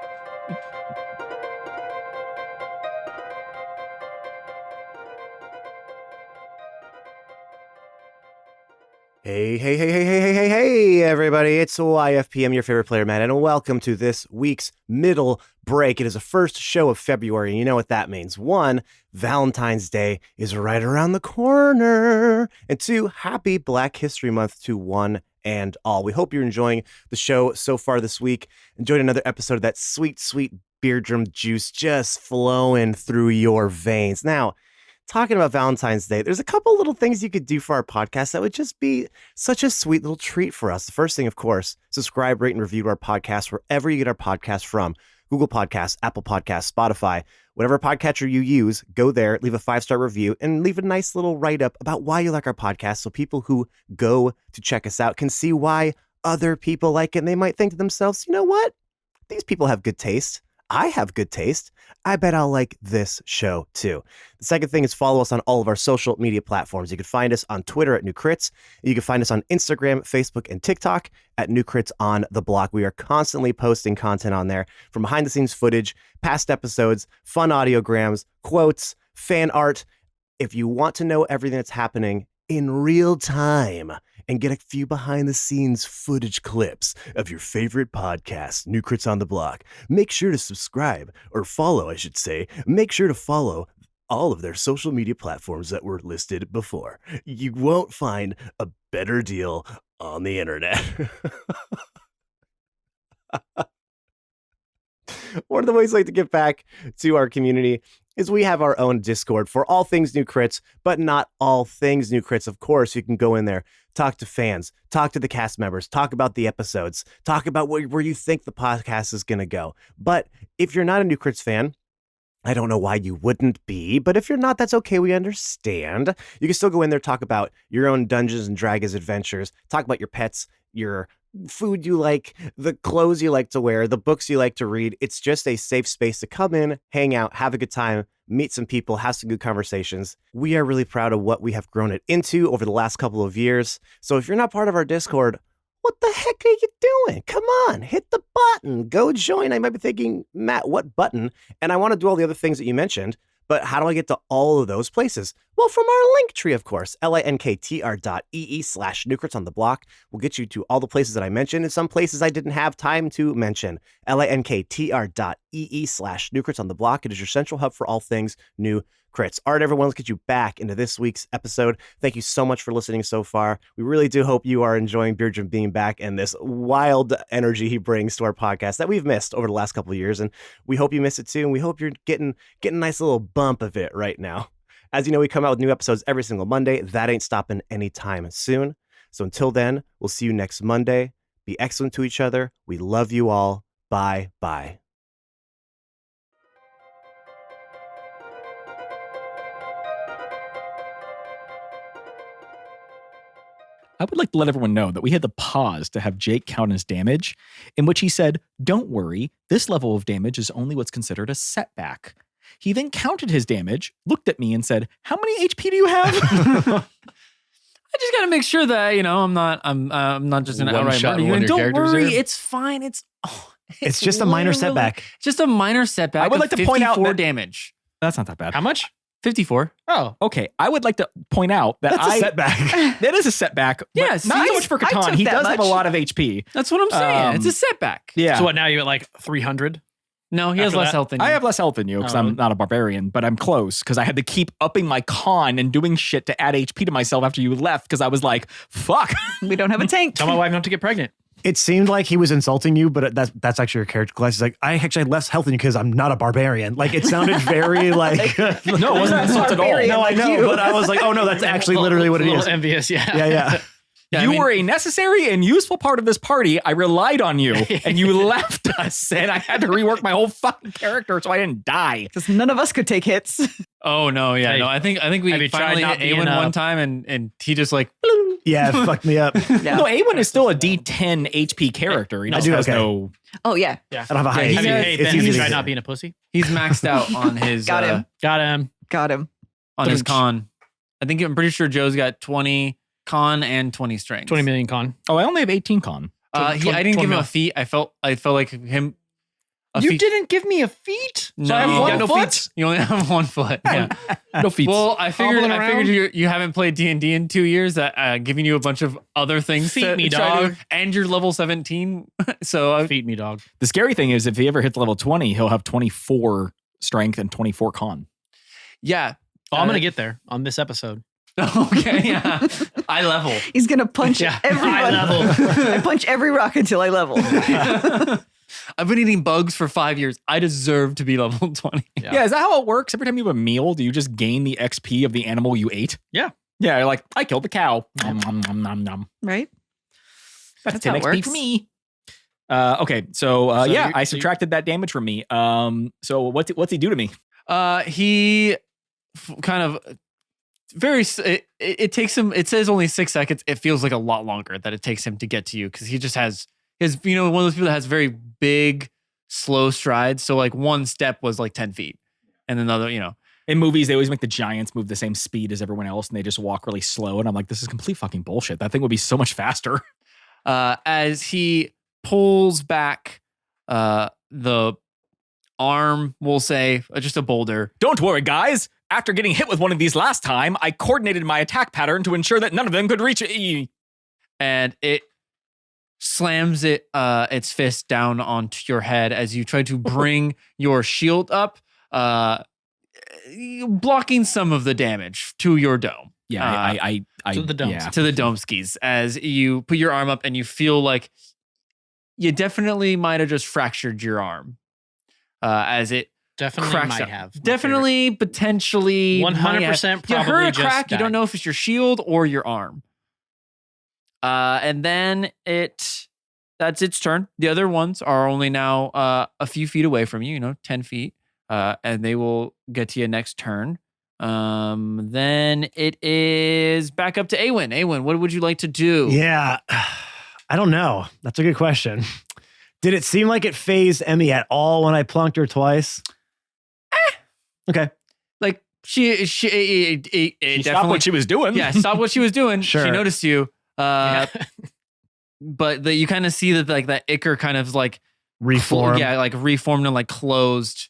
Hey, everybody. It's YFPM, your favorite player, Matt, and welcome to this week's middle break. It is the first show of February, and you know what that means. 1, Valentine's Day is right around the corner, and 2, happy Black History Month to one and all. We hope you're enjoying the show so far this week. Enjoyed another episode of that sweet, sweet beer drum juice just flowing through your veins. Now, talking about Valentine's Day, there's a couple little things you could do for our podcast that would just be such a sweet little treat for us. The first thing, of course, subscribe, rate, and review our podcast wherever you get our podcast from. Google Podcasts, Apple Podcasts, Spotify, whatever podcatcher you use, go there, leave a 5-star review, and leave a nice little write-up about why you like our podcast so people who go to check us out can see why other people like it. And they might think to themselves, you know what? These people have good taste. I have good taste. I bet I'll like this show too. The second thing is follow us on all of our social media platforms. You can find us on Twitter at New Crits. You can find us on Instagram, Facebook, and TikTok at New Crits on the Block. We are constantly posting content on there from behind the scenes footage, past episodes, fun audiograms, quotes, fan art. If you want to know everything that's happening in real time and get a few behind the scenes footage clips of your favorite podcast, New Crits on the Block, make sure to subscribe or follow, I should say. Make sure to follow all of their social media platforms that were listed before. You won't find a better deal on the internet. One of the ways I like to give back to our community is we have our own Discord for all things New Crits, but not all things New Crits. Of course, you can go in there, talk to fans, talk to the cast members, talk about the episodes, talk about where you think the podcast is going to go. But if you're not a New Crits fan, I don't know why you wouldn't be, but if you're not, that's okay. We understand. You can still go in there, talk about your own Dungeons and Dragons adventures, talk about your pets, your food you like, the clothes you like to wear, the books you like to read. It's just a safe space to come in, hang out, have a good time, meet some people, have some good conversations. We are really proud of what we have grown it into over the last couple of years. So if you're not part of our Discord, what the heck are you doing? Come on, hit the button, go join. I might be thinking, Matt, what button? And I want to do all the other things that you mentioned, but how do I get to all of those places? Well, from our link tree, of course, linktr.ee/newcrits on the block will get you to all the places that I mentioned and some places I didn't have time to mention. linktr.ee/newcrits on the block. It is your central hub for all things New Crits. All right, everyone, let's get you back into this week's episode. Thank you so much for listening so far. We really do hope you are enjoying Beardrum being back and this wild energy he brings to our podcast that we've missed over the last couple of years. And we hope you miss it too. And we hope you're getting a nice little bump of it right now. As you know, we come out with new episodes every single Monday. That ain't stopping anytime soon. So until then, we'll see you next Monday. Be excellent to each other. We love you all. Bye. I would like to let everyone know that we had to pause to have Jake count his damage, in which he said, "Don't worry, this level of damage is only what's considered a setback." He then counted his damage, looked at me and said, "How many HP do you have?" I just got to make sure that, I'm not just an One outright shot murder. one of your Don't characters worry, there? it's fine. It's just a minor literally setback. Just a minor setback. I would like to point out 54 that- damage. That's not that bad. How much? 54. Oh, Okay, I would like to point out that That's a setback. That is a setback. But Yeah, not see? so much for I Katon. took He that does have a much. lot of HP. That's what I'm saying. It's a Um, setback. Yeah. so what? Now you're at like 300. No, he has After less that- health than you. I have less health than you because Oh, I'm really? not a barbarian, but I'm close because I had to keep upping my con and doing shit to add HP to myself after you left because I was like, fuck. We don't have a tank. Tell my wife not to get pregnant. It seemed like he was insulting you, but that's actually your character class. He's like, I actually had less health than you because I'm not a barbarian. Like, it sounded very like. No, it wasn't insult at all. Barbarian. No, I like know, you. but I was like, oh no, that's actually literally what a it little is. envious, yeah. Yeah, yeah. Yeah, You were a necessary and useful part of this party. I relied on you and you left us and I had to rework my whole fucking character so I didn't die. Because none of us could take hits. Oh no, yeah, Hey, no. I think have we you tried finally not hit being Awen one time, and he just like. Yeah, it fucked me up. Yeah. No, Awen is still a D10 HP character. He I just do, has okay. no. Oh, yeah. I don't have a high Yeah, AC. Hey, It's Ben, have easy you to tried get. not being a pussy? He's maxed out on his Got him. Got him. Got him. on his con. I'm pretty sure Joe's got 20 con and 20 strength. 20 million con. Oh, I only have 18 con. I didn't give him a 20 feat. I felt like him. You didn't give me a feat? No, So I have you one got no foot? feet. You only have 1 foot. Yeah. No feats. Well, I figured Hobbling you haven't played D&D in 2 years. That giving you a bunch of other things. Feed to me, try to- dog. and you're level 17. So Feed me, dog. The scary thing is if he ever hits level 20, he'll have 24 strength and 24 con. yeah. Oh, I'm going to get there on this episode. Okay. Yeah. I level. He's going to punch Yeah. everyone. Eye level. I punch every rock until I level. I've been eating bugs for 5 years. I deserve to be level 20. Yeah. Is that how it works? Every time you have a meal, do you just gain the XP of the animal you ate? Yeah. Yeah, you're like, I killed the cow. Nom, nom, nom, nom, nom. Right? That's That's 10 how it XP works. for me. Okay, so yeah, you're- I so you- subtracted that damage from me. So what's he do to me? He kind of it takes him, it says only 6 seconds. It feels like a lot longer that it takes him to get to you because he just has his, one of those people that has very big, slow strides. So like one step was like 10 feet and another, In movies, they always make the giants move the same speed as everyone else, and they just walk really slow. And I'm like, this is complete fucking bullshit. That thing would be so much faster. as he pulls back the arm, we'll say, just a boulder. Don't worry, guys. After getting hit with one of these last time, I coordinated my attack pattern to ensure that none of them could reach E. And it slams its fist down onto your head as you try to bring your shield up, blocking some of the damage to your dome. Yeah, I to the domes. Yeah. To the dome skis as you put your arm up and you feel like you definitely might have just fractured your arm as it Definitely cracks might up. have. Definitely, potentially, 100% might have. You probably heard a just crack. You don't died. know if it's your shield or your arm. And then that's its turn. The other ones are only now a few feet away from you, 10 feet. And they will get to you next turn. Then it is back up to Awen. Awen, what would you like to do? Yeah. I don't know. That's a good question. Did it seem like it phased Emmy at all when I plunked her twice? Okay. Like she She definitely stopped what she was doing. yeah, stop what she was doing. Sure. She noticed you. But you kind of see that like that ichor kind of like Reform. yeah, like reformed and like closed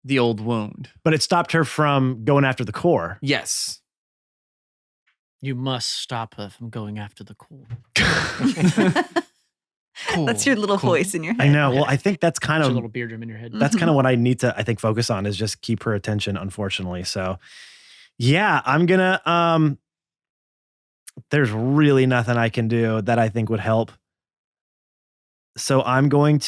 the old wound. But it stopped her from going after the core. Yes. You must stop her from going after the core. Cool. That's your little Cool. voice in your head. I know. Well, I think that's kind Put of a little beer drum in your head. that's kind of what I need to, I think, focus on is just keep her attention, unfortunately. So yeah, I'm gonna there's really nothing I can do that I think would help. So I'm gonna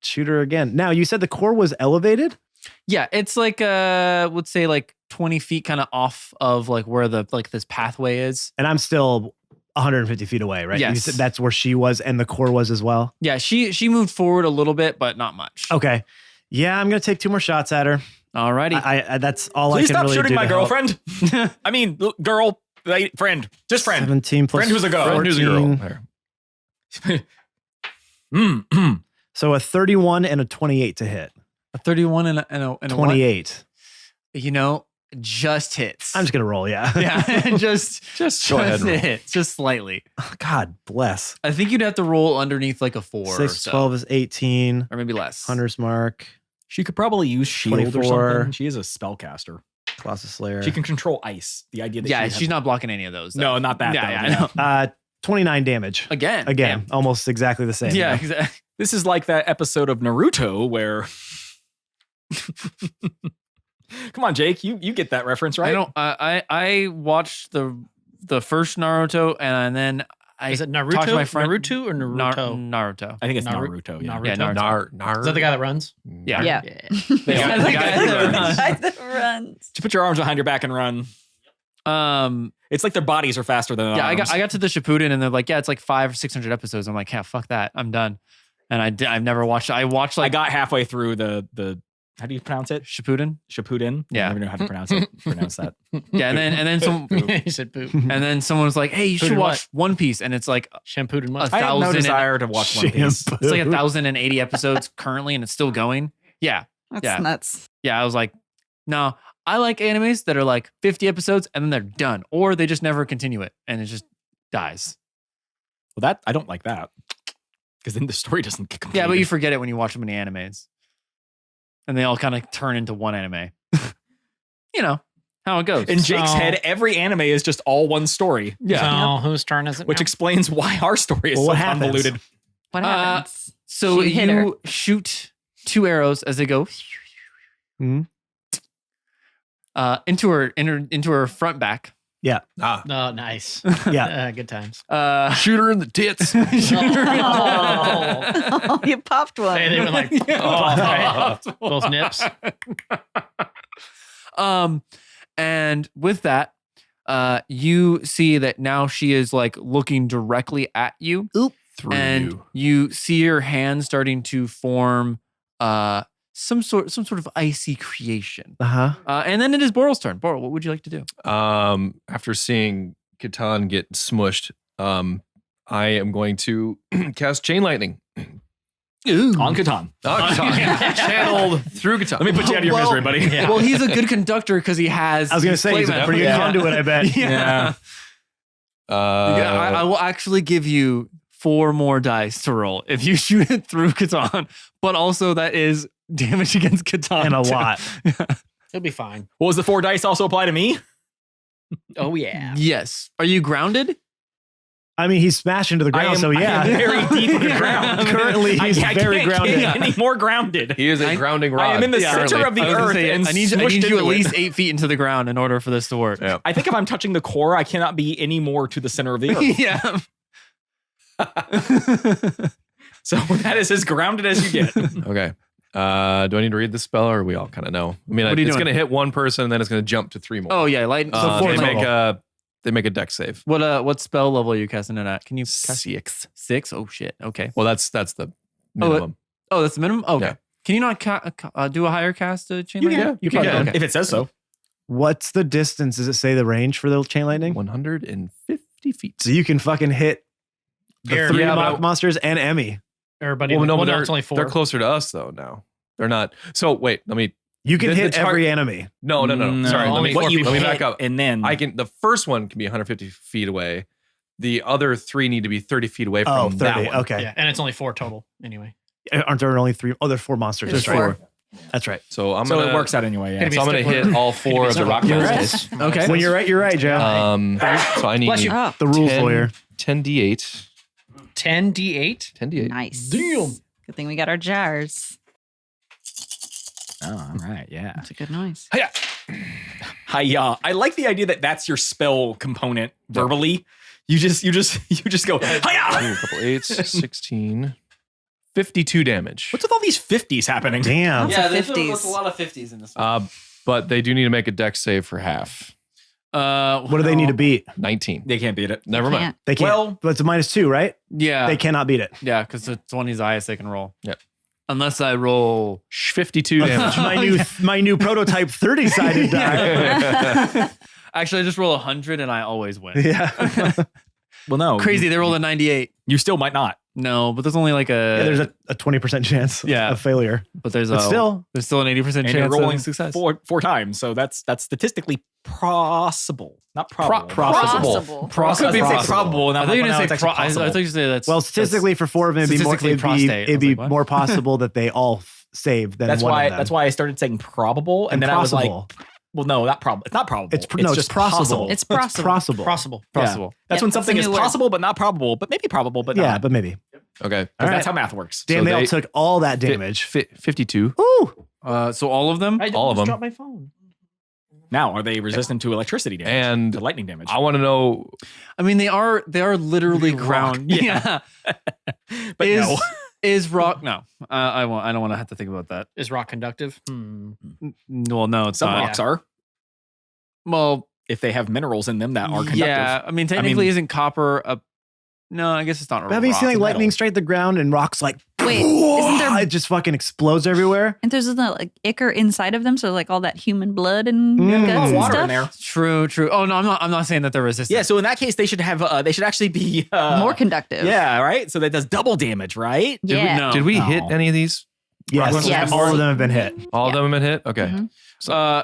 shoot her again. Now, you said the core was elevated? Yeah, it's like let's say like 20 feet kind of off of like where the like this pathway is. And I'm still 150 feet away, right? You Yes. said that's where she was and the core was as well. Yeah, she moved forward a little bit, but not much. Okay. Yeah, I'm gonna take 2 more shots at her. Alrighty. I that's all Please I can stop really shooting do my to help. girlfriend. I mean, girl, friend, just friend. 17 plus Friend who's a girl. 14. Friend who's a girl. There. So a 31 and a 28 to hit. A 31 and a 28. what? You know, just hits. I'm just gonna roll. Yeah. yeah, just Go ahead and roll. hits, just slightly. God bless. I think you'd have to roll underneath like a 4 or 6 so. 12 is 18. Or maybe less. Hunter's mark. She could probably use shield 24. or something. She is a spellcaster. Colossus Slayer. She can control ice. The idea that Yeah, she she's not blocking any of those. No, not that. Yeah, though. yeah, I know. 29 damage. Again. Again, almost exactly the same. Yeah, exactly. This is like that episode of Naruto where. Come on, Jake. You get that reference, right? I don't. I watched the first Naruto and then I Is it talked to Naruto? my friend Naruto or Naruto? Naruto. I think it's Naru- Naruto. Yeah. Naruto? Yeah, Naruto. Is that the guy that runs? Yeah. Yeah. They Yeah, are- the the guy guy that who runs. Guy that runs. To put your arms behind your back and run. It's like their bodies are faster than Yeah, arms. I got to the Shippuden and they're like, yeah, it's like 500 or 600 episodes. I'm like, yeah, fuck that, I'm done. And I've never watched it. I watched I like got halfway through the how do you pronounce it? Shippuden. Shippuden. Yeah. I never know how to pronounce it. Pronounce that. Yeah, and then some He said poop. and then someone was like, hey, you should Shippuden watch One Piece, and it's like Shampooed and a must. I have no 1,000 and- desire to watch One Piece. Shampoo. it's like 1,080 episodes currently, and it's still going. Yeah, That's Yeah. nuts. yeah. I was like, no, I like animes that are like 50 episodes and then they're done, or they just never continue it and it just dies. Well, that I don't like that because then the story doesn't get completed. Yeah, but you forget it when you watch so many animes, and they all kind of turn into one anime. You know how it goes. in Jake's So- head, every anime is just all one story, So whose turn is it? which now? explains why our story is Well, so what happens? convoluted. What happens? So She hit her. you shoot 2 arrows as they go Mhm. into her front back. Ah, Oh, nice. Yeah. Good times. shoot her in the tits. Oh, you popped one. Hey, they went like off, right? Both nips. And with that, you see that now she is like looking directly at you. Through And you. you see her hand starting to form some sort of icy creation. Uh-huh. And then it is Boral's turn. Boral, what would you like to do? After seeing Katon get smushed, I am going to cast Chain Lightning. On Katon. Channeled through Katon. Let me put you out of your Well- misery, buddy. Well, he's a good conductor because he has. I was going to say, he's a playmat. pretty good Yeah. conduit, I bet. Yeah. I will actually give you 4 more dice to roll if you shoot it through Katon, but also that is damage against Katon. And a too. lot. He'll be fine. What was the 4 dice also apply to me? Oh yeah. Yes. Are you grounded? I mean, he's smashed into the ground, so yeah. I am very deep in the ground. Currently, he's I very can't grounded. get any more grounded. He is a grounding rod. I am in the currently. center of the I was gonna earth say, and I need smushed you at into it. least 8 feet into the ground in order for this to work. Yeah. I think if I'm touching the core, I cannot be any more to the center of the earth. Yeah. So that is as grounded as you get. Okay. Do I need to read the spell, or we all kind of know? I mean, What are you it's doing? going to hit one person, and then it's going to jump to 3 more. Oh yeah, light. So 4 total. They make a dex save. What spell level are you casting it at? Can you cast 6. 6? Oh shit. Okay. Well, that's the minimum. Oh, that's the minimum. Okay. Yeah. Can you not do a higher cast chain lightning? can. You You can. can. Okay. If it says so. What's the distance? Does it say the range for the chain lightning? 150 feet. So you can fucking hit the Here, 3 yeah, mock but- monsters and Emmy. Everybody. Well, no, well, but it's only 4. they're closer to us though now. They're not. So wait, let me. You can The hit tar- every enemy. No. Sorry, let only me. 4 Let me people. back up. And then I can. The first one can be 150 feet away. The other 3 need to be 30 feet away from Oh, 30. that one. Okay. Yeah, and it's only 4 total anyway. Aren't there only 3? Oh, there's 4 monsters. There's That's right. 4. That's right. So I'm so gonna. it works out anyway. Yeah. It'd be So I'm gonna stickler. hit all 4 of the rock You're monsters. Okay. When you're right, Joe. So I need Bless you. Oh, the rules 10 lawyer. 10d8. 10d8. 10d8. nice. Damn. Good thing we got our jars. Oh, all right. Yeah. That's a good noise. Hiya. I like the idea that that's your spell component verbally. You just go hiya. Ooh, a couple 8s. 16. 52 damage. What's with all these 50s happening? Damn. Yeah, there's a lot of 50s in this one. But they do need to make a dex save for half. What do they need to beat? 19. They can't beat it. Never mind. Can't. They can't. Well- but it's a -2, right? Yeah. They cannot beat it. Yeah, because it's one of these highest they can roll. Yep. Unless I roll 52 damage. my new prototype 30-sided die. Actually, I just roll 100 and I always win. Yeah. Well, no. Crazy. They rolled a 98. You still might not. No, but there's only like There's a 20% chance of failure. But there's still an 80% And chance you're rolling of success. four times. So that's statistically possible. Not probable. Possible. Could be probable. And I I'm thought you were like, going to no, say it's actually I thought you possible. said that's Well, statistically for 4 of them, it'd be what? more possible that they all save than That's one why. of them. That's why I started saying probable, and then I was like, "Well, no, not probable. It's not probable. It's just possible. It's possible. possible. Possible. possible. That's Yeah, when that's something a is new word. possible but not probable, but maybe probable but Yeah, not. but maybe. Okay. All right. That's how math works. Damn, So they all they- took all that damage. 52. Ooh. So all of them? All of them. Dropped my phone. Now, are they resistant to electricity damage And to lightning damage? I want to know. I mean, they are literally Rock. ground. Yeah. but is, no. Is rock? No, I don't want to have to think about that. Is rock conductive? Well, no, it's Some not. rocks are, Well, if they have minerals in them that are conductive. yeah. I mean, technically, isn't copper a? No, I guess it's not a Have you rock. seen like metal. lightning strike the ground and rocks like Wait, isn't there it just fucking explodes everywhere? and there's like ichor inside of them, so like all that human blood and Mm. guts Oh, and water stuff. in there. True. Oh no, I'm not saying that they're resistant. Yeah, so in that case, they should have. They should actually be More conductive. Yeah, right. So that does double damage, right? Yeah. No. Did we No. hit any of these? Yes. Yes. All of them have been hit. All of Yeah. them have been hit? Okay. Mhm.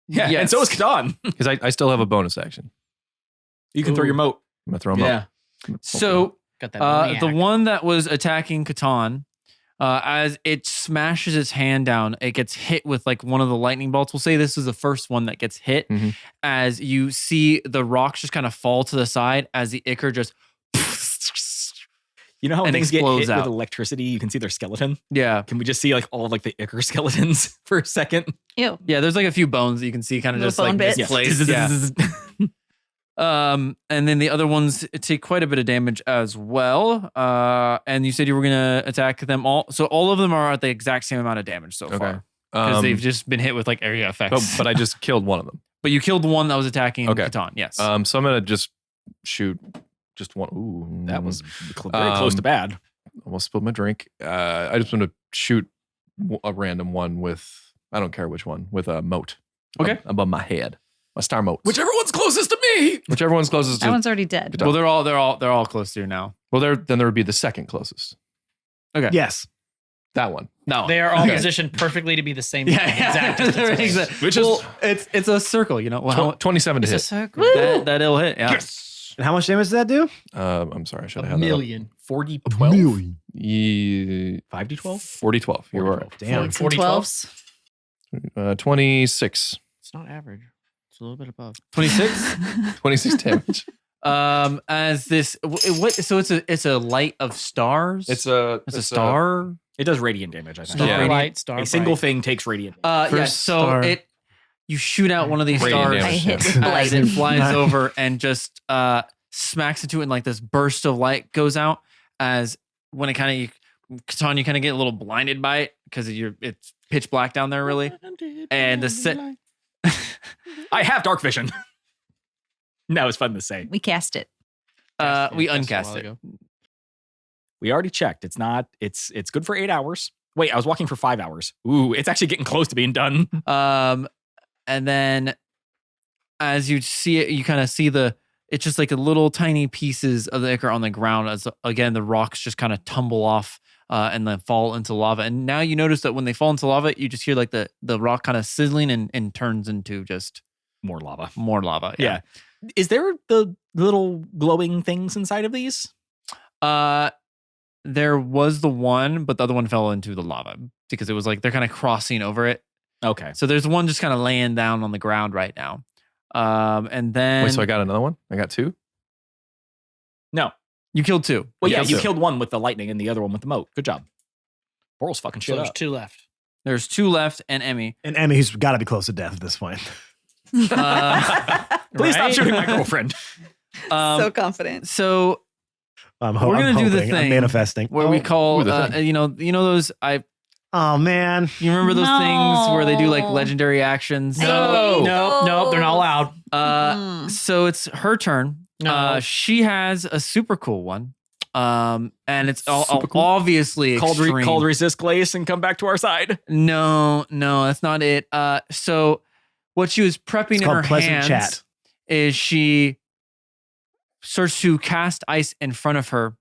Yeah, Yes. and so is Katon. Because I still have a bonus action. You can throw your moat. I'm going to throw them Yeah. up. So Got that. the one that was attacking Katon, as it smashes its hand down, it gets hit with like one of the lightning bolts. We'll say this is the first one that gets hit. Mhm. As you see the rocks just kind of fall to the side as the ichor just. You know how And things get explodes hit out. with electricity? You can see their skeleton. Yeah. Can we just see like all of like the ichor skeletons for a second? Ew. Yeah, there's like a few bones that you can see kind of Little just like bone bits? misplaced. Yeah. And then the other ones take quite a bit of damage as well. And you said you were gonna attack them all. So all of them are at the exact same amount of damage so Okay. far. Because they've just been hit with like area effects. but I just killed one of them. But you killed the one that was attacking Okay. Katon, yes. So I'm going to just shoot just one. Ooh. That was very close to bad. Almost spilled my drink. I just want to shoot a random one with, I don't care which one, with a moat. Okay. Above my head. My star moat. Whichever one's closest to me. Whichever one's closest That to. one's already dead. Well, they're all close to you now. Well, then there would be the second closest. Yes. That one. No. They are all Okay. positioned perfectly to be the same. Yeah, exact They're distance away. exact- Which is- well, it's a circle, you know. Well, how, 27 to It's a hit. circle. that'll hit. Yeah. And how much damage does that do? I'm sorry. I should A have had million. 40 12? that. Yeah, 5d12? 40-12. You're right. Damn. 40, 12s. 26. It's not average. It's a little bit above. 26. 26 damage. As this, what? So it's a light of stars. It's a star. It does radiant damage, I think. Yeah. Starlight, star. A single thing takes radiant. Yeah. First So star. you shoot out one of these Radiant stars I damage. hit with as it blight. flies over and just smacks into it, and like this burst of light goes out. As when it kind of, Katon, you kind of get a little blinded by it because it's pitch black down there, really. And the set. I have dark vision. That was fun to say. We cast it. We Cast a uncast while it. ago. We already checked. It's not, it's good for 8 hours. Wait, I was walking for 5 hours. Ooh, it's actually getting close to being done. And then as you see it, you kind of see it's just like a little tiny pieces of the ichor on the ground as again the rocks just kind of tumble off and then fall into lava. And now you notice that when they fall into lava, you just hear like the rock kind of sizzling and turns into just More lava. more lava. Yeah. Is there the little glowing things inside of these? There was the one, but the other one fell into the lava because it was like they're kind of crossing over it. Okay. So there's one just kind of laying down on the ground right now. And then Wait, so I got another one? I got two? No. you killed two. Well, yeah, killed you two. killed one with the lightning and the other one with the moat. Good job. Boral's fucking So shit there's up. 2 left. There's two left and Emmy. And Emmy's got to be close to death at this point. Please stop shooting my girlfriend. So confident. So I'm We're gonna I'm do the hoping. I'm thing manifesting. where we call, Ooh, the thing. you know those Oh man. you remember those things where they do like No. legendary actions? No, No. no, they're not allowed. So it's her turn. No. She has a super cool one. And it's all Super cool. obviously extreme. Called resist glaze and come back to our side. No, that's not it. So what she was prepping in her hands chat. is she starts to cast ice in front of her,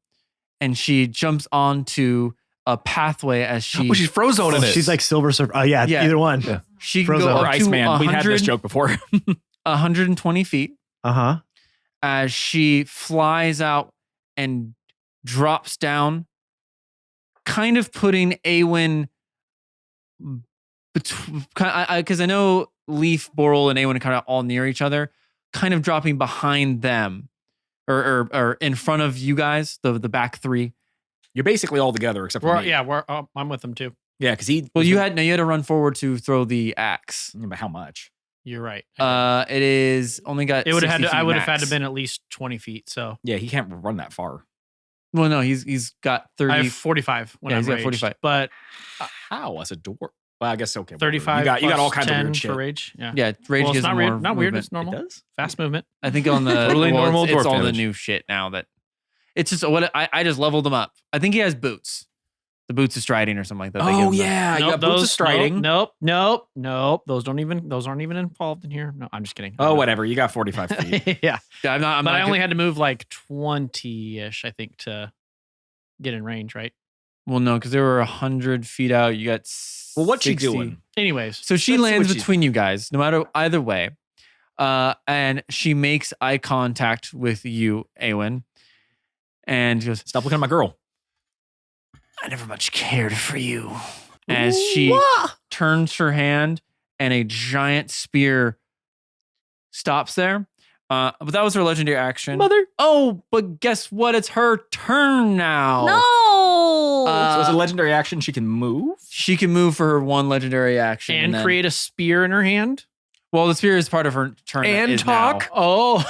and she jumps onto a pathway as she. Oh, she's Frozone in it. She's like Silver Surfer. Oh yeah, Yeah. either one. Yeah. She can Frozen. go Or up to Iceman. We had this 100, joke before. 120 feet Uh-huh. as she flies out and drops down, kind of putting Awen between. Because I know Leaf, Boral, and Awen are kind of all near each other, kind of dropping behind them, or in front of you guys, the back three. You're basically all together except for me. I'm with them too. Yeah, because he. Well, you had to run forward to throw the axe. But how much? You're right. It is only got. It would have had 60 to. I feet would have had max. to been at least 20 feet. So Yeah, he can't run that far. Well, no, he's got 30. I have 45 when Yeah, I'm he's got raged, 45. But How? As a door? Well, I guess okay. whatever. 35. You got all plus kinds of 10 weird shit. for rage. Yeah. Yeah, rage Well, it's gives not more weird. Not weird. movement. It's normal. It does. Fast movement. I think on the Totally well, normal it's dwarf all damage. the new shit now that it's just what I just leveled him up. I think he has boots. The boots of striding or something like that. They give Oh him the- yeah, you got boots of striding. Nope. Those aren't even involved in here. No, I'm just kidding. Oh, whatever. You got 45 feet. Yeah. Yeah, I'm But not I only had to move like 20-ish, I think, to get in range, right? Well, no, because they were 100 feet out. You got. Well, what's she 60. doing? Anyways. So she Let's see lands what she- between you guys, no matter either way. And she makes eye contact with you, Awen, and she goes, Stop looking at my girl. I never much cared for you. As she turns her hand and a giant spear stops there. But that was her legendary action. Mother. Oh, but guess what? It's her turn now. No. So as a legendary action, she can move. She can move for her one legendary action. And then- create a spear in her hand. Well, the spear is part of her turn. And is talk. now. Oh.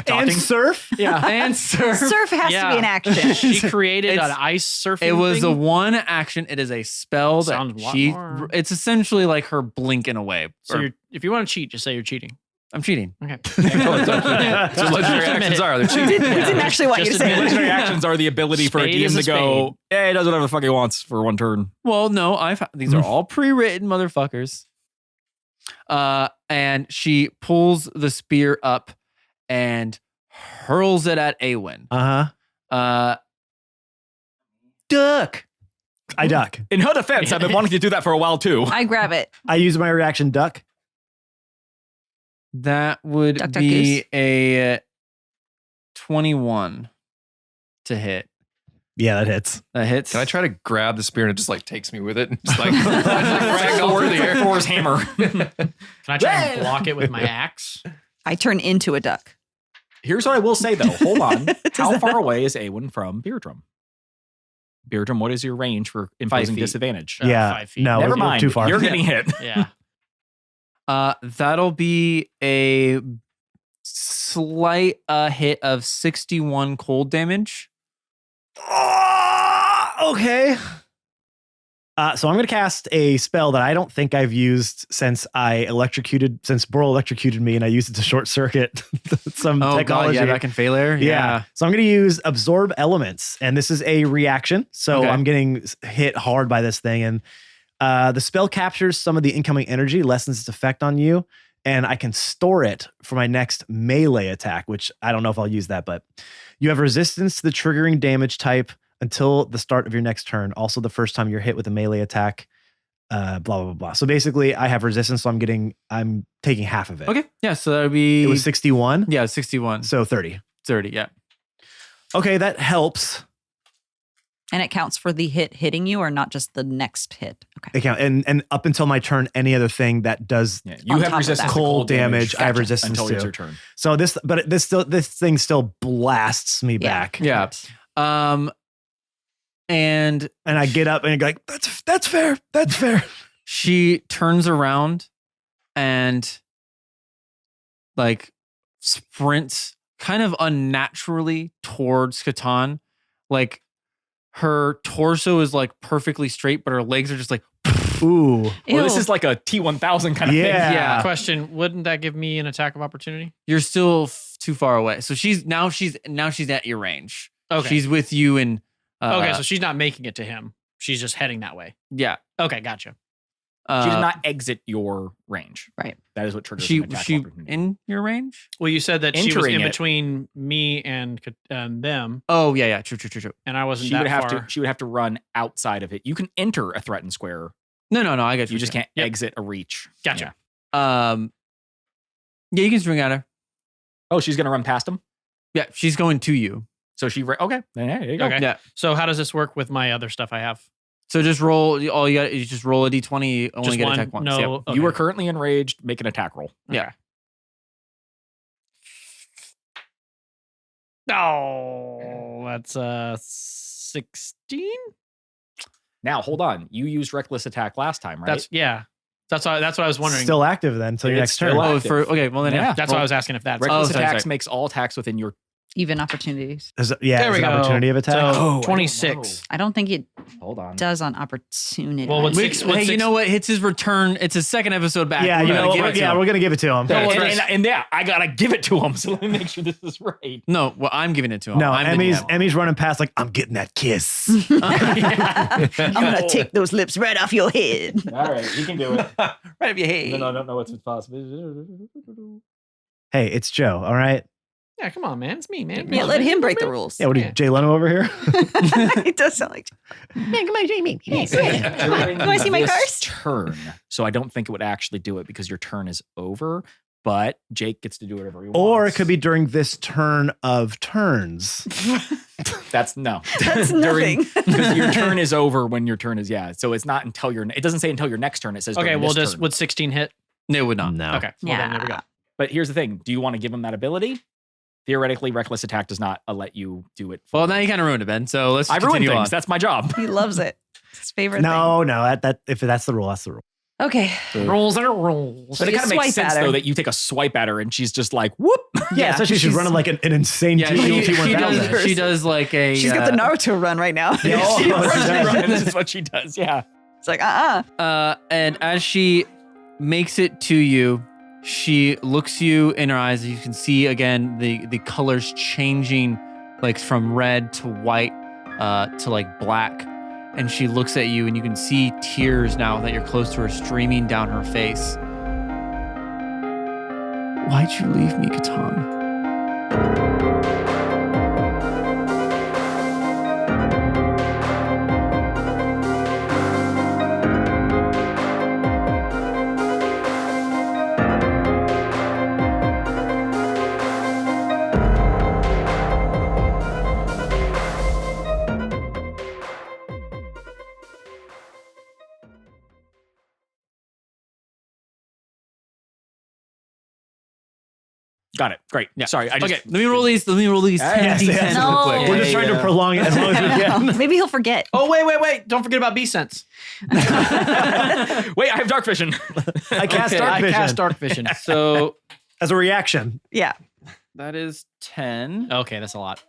And surf. Yeah. And surf. Surf has to be an action. She created It's- an ice surfing It was thing. a one action. It is a spell that Sounds a lot more. it's essentially like her blinking away. So Or- if you want to cheat, just say you're cheating. I'm cheating. Okay. That's what legendary actions are. They're cheating. We didn't actually want you to Just say admit that. Legendary actions are the ability for a Spade DM is a to go, spade. yeah, he does whatever the fuck he wants for one turn. Well, no, these are all pre-written motherfuckers. And she pulls the spear up and hurls it at Awen. Uh-huh. Duck. I duck. In her defense, I've been wanting to do that for a while too. I grab it. I use my reaction duck. That would Duck, duck, be goose. a 21 to hit. Yeah, that hits. That hits. Can I try to grab the spear and it just like takes me with it? And just like ragdoll through the air. Thor's hammer. Can I try and block it with my axe? I turn into a duck. Here's what I will say though. Hold on. How that- far away is Awen from Beardrum? Beardrum, what is your range for imposing feet. disadvantage? Yeah. 5 feet. No, Never we're mind. too far. You're getting hit. Yeah. That'll be a slight hit of 61 cold damage. Okay. So I'm going to cast a spell that I don't think I've used since Boral electrocuted me and I used it to short circuit some Oh technology. god, yeah, back in Failure. Yeah. So I'm going to use Absorb Elements, and this is a reaction. So Okay. I'm getting hit hard by this thing, and the spell captures some of the incoming energy, lessens its effect on you, and I can store it for my next melee attack, which I don't know if I'll use that, but you have resistance to the triggering damage type until the start of your next turn. Also, the first time you're hit with a melee attack, blah, blah, blah, blah. So basically, I have resistance, so I'm taking half of it. Okay. Yeah, so that would be It was 61, yeah, 61. so 30. 30, yeah. Okay, that helps. And it counts for the hit hitting you or not just the next hit. Okay. Account and up until my turn, any other thing that does Yeah, you On have top of resistance that. to cold damage, I have Gotcha. resistance until it's to. your turn. So this thing still blasts me Yeah. back. Yeah. And And I get up and I go like, that's fair. That's fair. she turns around and like sprints kind of unnaturally towards Katon. Like her torso is like perfectly straight, but her legs are just like Ooh. Well, this Ew. is like a T1000 kind of Yeah. thing. Yeah. Question: wouldn't that give me an attack of opportunity? you're still too far away. So she's at your range. Okay. She's with you and Okay, so she's not making it to him. She's just heading that way. yeah. Okay, gotcha. She did not exit your range. Right. That is what triggers She an attack. she opportunity. in your range? Well, you said that she was Entering in it. between me and them, Oh yeah. True. and I wasn't She that would have far. to. She would have to run outside of it. You can enter a threatened square. No. I got You just can't Yep. exit a reach. Gotcha. Yeah. Yeah, you can swing at her. Oh, she's gonna run past him. Yeah, she's going to you. So okay. Yeah, there you go. Okay. Yeah. So how does this work with my other stuff I have? So just roll. All you got is just roll a d20. You only Just get one? attack once. No. Yep. Okay. You are currently enraged. Make an attack roll. Yeah. Oh, that's 16. Now hold on. You used reckless attack last time, right? That's what I was wondering. Still active then until your It's next turn. still Oh, active. okay. Well then, Yeah. That's why I was asking if that's reckless sorry, attacks sorry. makes all attacks within your. Even opportunities. There's There we an go. opportunity of attack. So I don't 26. I don't think it Hold on. does on opportunity. Well, what's Hey, six- you know what? It's his return. It's his second episode back. yeah, We're you gonna know, give it to him. we're gonna give it to him. And, Chris- and yeah, I gotta give it to him. So let me make sure this is right. No, well, I'm giving it to him. No, I'm the DM. Emmy's running past like I'm getting that kiss. I'm gonna take those lips right off your head. All right, you can do it. right up your head. No, I don't know what's possible. Hey, it's Joe. All right. Yeah, come on, man. It's me, man. Yeah, let him break the rules. Yeah, what are you, Jay Leno over here? It does sound like. Man, come on, Jamie. Yes, yeah. Come on. You want to see my This cars? turn. So I don't think it would actually do it because your turn is over. But Jake gets to do whatever he wants. Or it could be during this turn of turns. That's no. That's nothing. Because your turn is over when your turn is So it's not until your. It doesn't say until your next turn. It says Okay, during well, this turn. would 16 hit? No, it would not. No. Okay. Well, then there we go. But here's the thing: do you want to give him that ability? Theoretically, reckless attack does not let you do it. Well, now you kind of ruined it, Ben. So let's I ruined continue things. on. That's my job. He loves it. It's his favorite No, that if that's the rule, that's the rule. thing. Okay. Rules are rules. But it You kind of swipe makes sense at her. though that you take a swipe at her and she's just like whoop. Yeah, especially she's running like an insane Yeah, she does like a. She's got the Naruto run right now. Yeah, Oh, she what she does. This is what she does. Yeah. It's like, And as she makes it to you, she looks you in her eyes. You can see again the colors changing, like from red to white to like black. And she looks at you, and you can see tears now that you're close to her streaming down her face. Why'd you leave me, Katon? Got it. Great. Yeah. Sorry. I just, Okay, let me roll these. Let me roll these 10 Yes, d10s No. real quick. We're just trying to prolong it as long as we can. Maybe he'll forget. Oh, wait. Don't forget about B-Sense. Wait, I have dark vision. I cast Okay, dark I vision cast Dark Vision. So as a reaction. Yeah. that is 10. Okay, that's a lot.